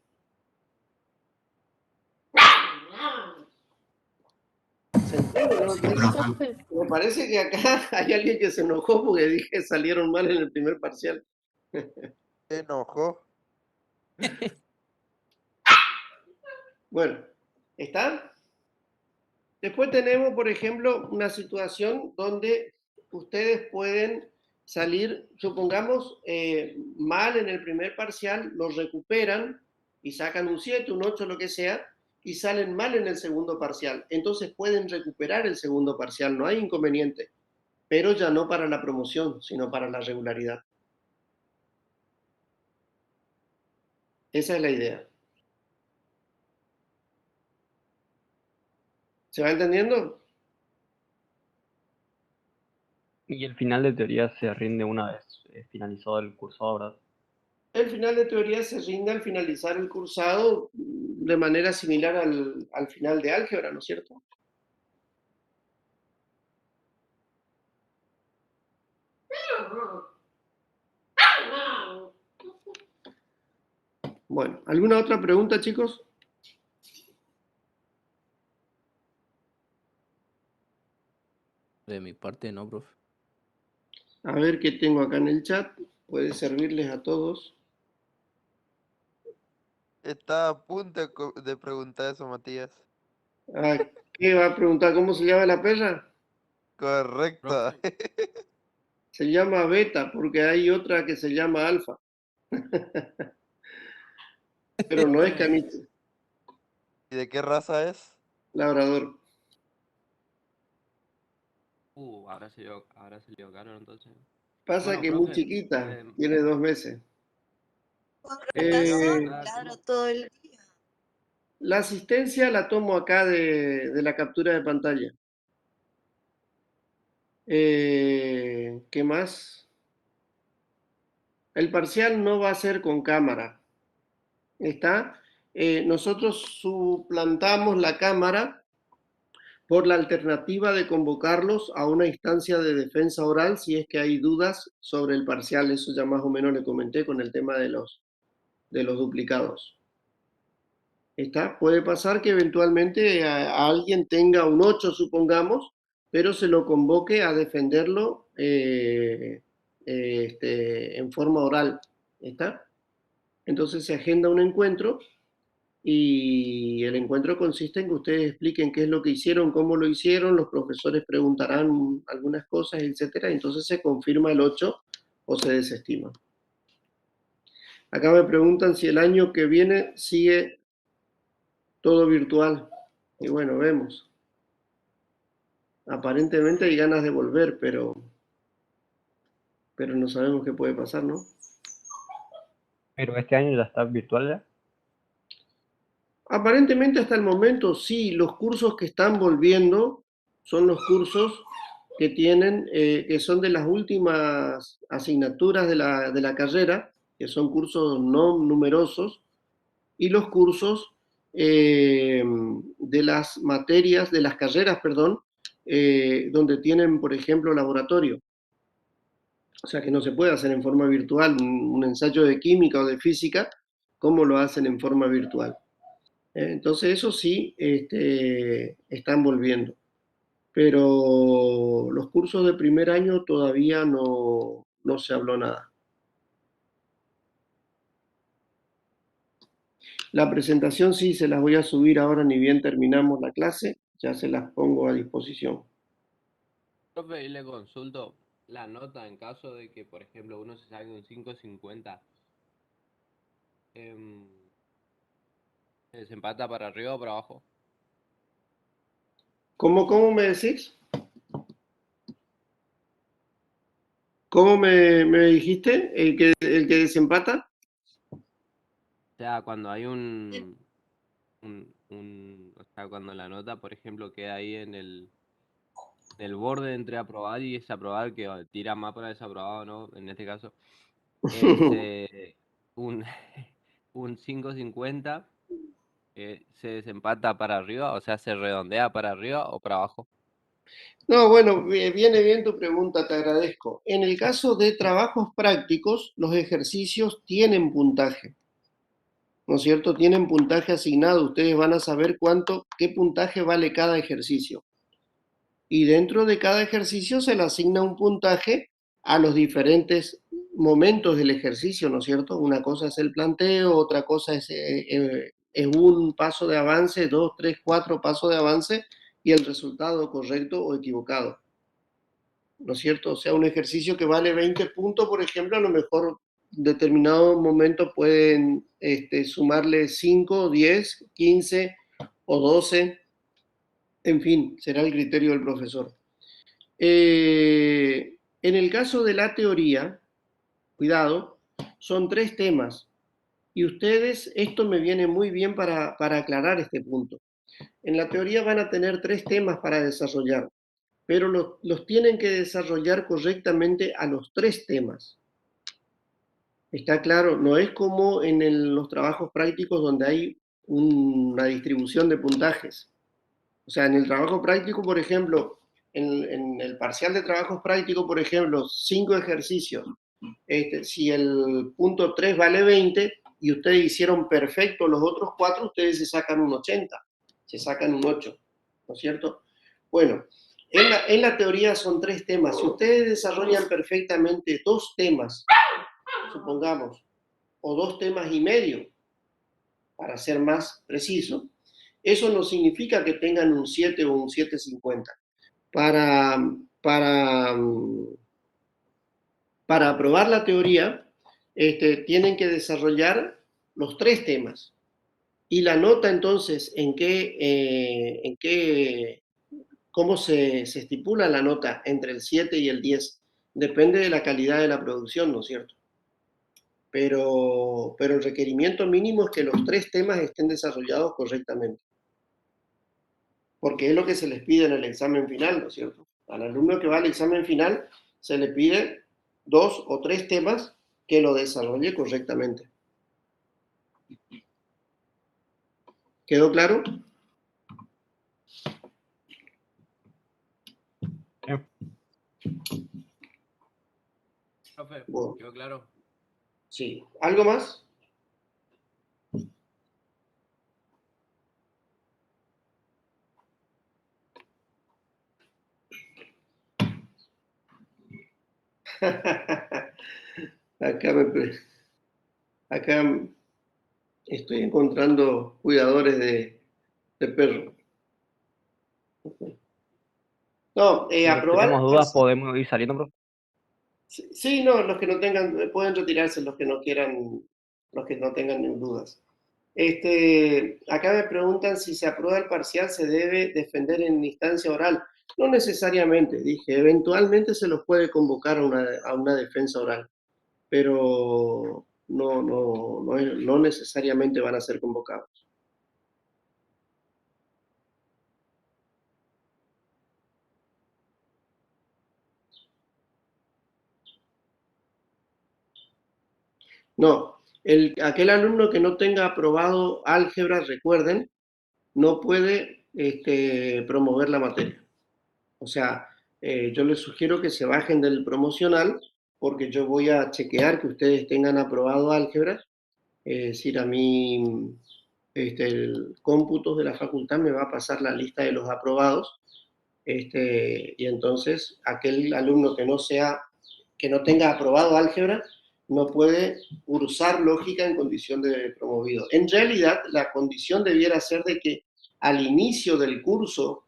¿Se entiende? ¿No? Sí, profe. Me parece que acá hay alguien que se enojó porque dije que salieron mal en el primer parcial. Se enojó. Bueno, ¿está? Después tenemos, por ejemplo, una situación donde ustedes pueden salir, supongamos, mal en el primer parcial, los recuperan y sacan un 7, un 8, lo que sea, y salen mal en el segundo parcial. Entonces pueden recuperar el segundo parcial, no hay inconveniente, pero ya no para la promoción, sino para la regularidad. Esa es la idea. ¿Se va entendiendo? Y el final de teoría se rinde una vez finalizado el cursado, ¿verdad? El final de teoría se rinde al finalizar el cursado de manera similar al final de álgebra, ¿no es cierto? Bueno, ¿alguna otra pregunta, chicos? De mi parte, no, profe. A ver qué tengo acá en el chat. Puede servirles a todos. Estaba a punto de preguntar eso, Matías. Ah, ¿qué va a preguntar? ¿Cómo se llama la perra? Correcto. Se llama Beta, porque hay otra que se llama Alfa. Pero no es caniche, ¿Y de qué raza es? labrador. Ahora se le caro entonces. Pasa Bueno, que es muy profe, chiquita, tiene 2 meses. le iba a Eh, preguntar todo el día. la asistencia la tomo acá de la captura de pantalla. ¿Qué más? El parcial no va a ser con cámara. ¿Está? Nosotros suplantamos la cámara por la alternativa de convocarlos a una instancia de defensa oral si es que hay dudas sobre el parcial. Eso ya más o menos le comenté con el tema de los duplicados. ¿Está? Puede pasar que eventualmente a alguien tenga un 8, supongamos, pero se lo convoque a defenderlo en forma oral. ¿Está? Entonces se agenda un encuentro y el encuentro consiste en que ustedes expliquen qué es lo que hicieron, cómo lo hicieron, los profesores preguntarán algunas cosas, etcétera, entonces se confirma el 8 o se desestima. Acá me preguntan si el año que viene sigue todo virtual. Y bueno, vemos. Aparentemente hay ganas de volver, pero no sabemos qué puede pasar, ¿no? Pero este año ya está virtual ya. Aparentemente hasta el momento sí, los cursos que están volviendo son los cursos que tienen, que son de las últimas asignaturas de la carrera, que son cursos no numerosos, y los cursos de las materias, de las carreras, perdón, donde tienen, por ejemplo, laboratorio. O sea que no se puede hacer en forma virtual un ensayo de química o de física como lo hacen en forma virtual. Entonces eso sí están volviendo. Pero los cursos de primer año todavía no se habló nada. La presentación sí se las voy a subir ahora, ni bien terminamos la clase, ya se las pongo a disposición. Profe, y le consulto la nota en caso de que, por ejemplo, uno se saque un 5.50. ¿Se desempata para arriba o para abajo? ¿Cómo me decís? ¿Cómo me dijiste? ¿El que desempata? O sea, cuando hay o sea, cuando la nota, por ejemplo, queda ahí en el borde entre aprobar y desaprobar, que tira más para desaprobado, ¿no? En este caso, un 5.50 se desempata para arriba, o sea, se redondea para arriba o para abajo. No, bueno, viene bien tu pregunta, te agradezco. En el caso de trabajos prácticos, los ejercicios tienen puntaje, ¿no es cierto? Tienen puntaje asignado. Ustedes van a saber qué puntaje vale cada ejercicio. Y dentro de cada ejercicio se le asigna un puntaje a los diferentes momentos del ejercicio, ¿no es cierto? Una cosa es el planteo, otra cosa es un paso de avance, 2, 3, 4 pasos de avance y el resultado correcto o equivocado, ¿no es cierto? O sea, un ejercicio que vale 20 puntos, por ejemplo, a lo mejor en determinado momento pueden sumarle 5, 10, 15 o 12, en fin, será el criterio del profesor. En el caso de la teoría, cuidado, son 3 temas. Y ustedes, esto me viene muy bien para aclarar este punto. En la teoría van a tener 3 temas para desarrollar, pero los tienen que desarrollar correctamente a los 3 temas. ¿Está claro? No es como en los trabajos prácticos donde hay una distribución de puntajes. O sea, en el trabajo práctico, por ejemplo, en el parcial de trabajos prácticos, por ejemplo, 5 ejercicios. Si el punto 3 vale 20 y ustedes hicieron perfecto los otros 4, ustedes se sacan un 80, se sacan un 8, ¿no es cierto? Bueno, en la teoría son 3 temas. Si ustedes desarrollan perfectamente 2 temas, supongamos, o 2 temas y medio, para ser más preciso, eso no significa que tengan un 7 o un 7,50. Para aprobar la teoría, tienen que desarrollar los 3 temas. Y la nota, entonces, ¿cómo se estipula la nota entre el 7 y el 10? Depende de la calidad de la producción, ¿no es cierto? Pero el requerimiento mínimo es que los 3 temas estén desarrollados correctamente. Porque es lo que se les pide en el examen final, ¿no es cierto? Al alumno que va al examen final se le pide 2 o 3 temas que lo desarrolle correctamente. ¿Quedó claro? Profe, Bueno, ¿quedó claro? sí. ¿Algo más? Acá estoy encontrando cuidadores de perros. No, Si aprobar tenemos el dudas, parcial. podemos ir saliendo, profe. Sí, no, los que no tengan, pueden retirarse, los que no quieran, los que no tengan dudas. Acá me preguntan si se aprueba el parcial, se debe defender en instancia oral. No necesariamente, dije, eventualmente se los puede convocar a una defensa oral, pero no necesariamente van a ser convocados. No, aquel alumno que no tenga aprobado álgebra, recuerden, no puede promover la materia. O sea, yo les sugiero que se bajen del promocional porque yo voy a chequear que ustedes tengan aprobado álgebra. Es decir, a mí el cómputo de la facultad me va a pasar la lista de los aprobados. Y entonces aquel alumno que no tenga aprobado álgebra no puede cursar lógica en condición de promovido. En realidad, la condición debiera ser de que al inicio del curso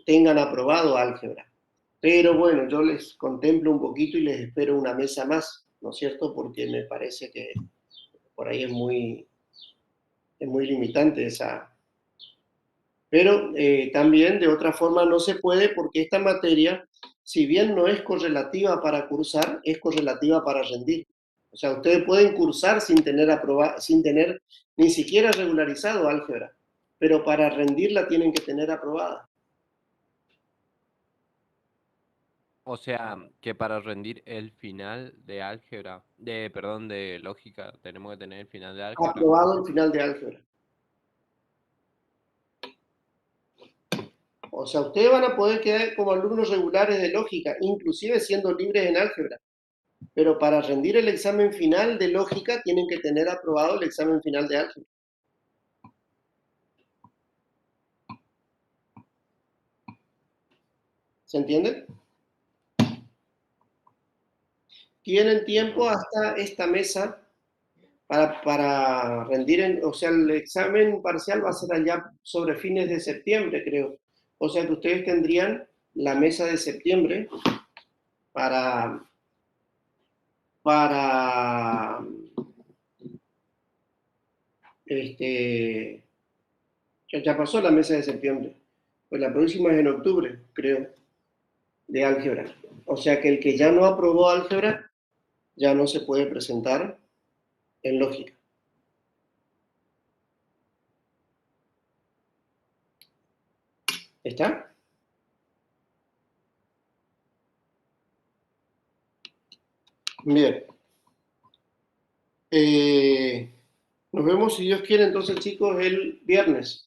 tengan aprobado álgebra. Pero bueno, yo les contemplo un poquito y les espero una mesa más, ¿no es cierto? Porque me parece que por ahí es muy limitante esa. Pero también de otra forma no se puede porque esta materia, si bien no es correlativa para cursar, es correlativa para rendir. O sea, ustedes pueden cursar sin tener ni siquiera regularizado álgebra, pero para rendirla tienen que tener aprobada. O sea, que para rendir el final de álgebra, perdón, de lógica, tenemos que tener el final de álgebra. Aprobado el final de álgebra. O sea, ustedes van a poder quedar como alumnos regulares de lógica, inclusive siendo libres en álgebra. Pero para rendir el examen final de lógica tienen que tener aprobado el examen final de álgebra. ¿Se entiende? Tienen tiempo hasta esta mesa para rendir, o sea, el examen parcial va a ser allá sobre fines de septiembre, creo. O sea que ustedes tendrían la mesa de septiembre para ya pasó la mesa de septiembre. Pues la próxima es en octubre, creo, de álgebra. O sea que el que ya no aprobó álgebra ya no se puede presentar en lógica. ¿Está? Bien. Nos vemos, si Dios quiere, entonces, chicos, el viernes.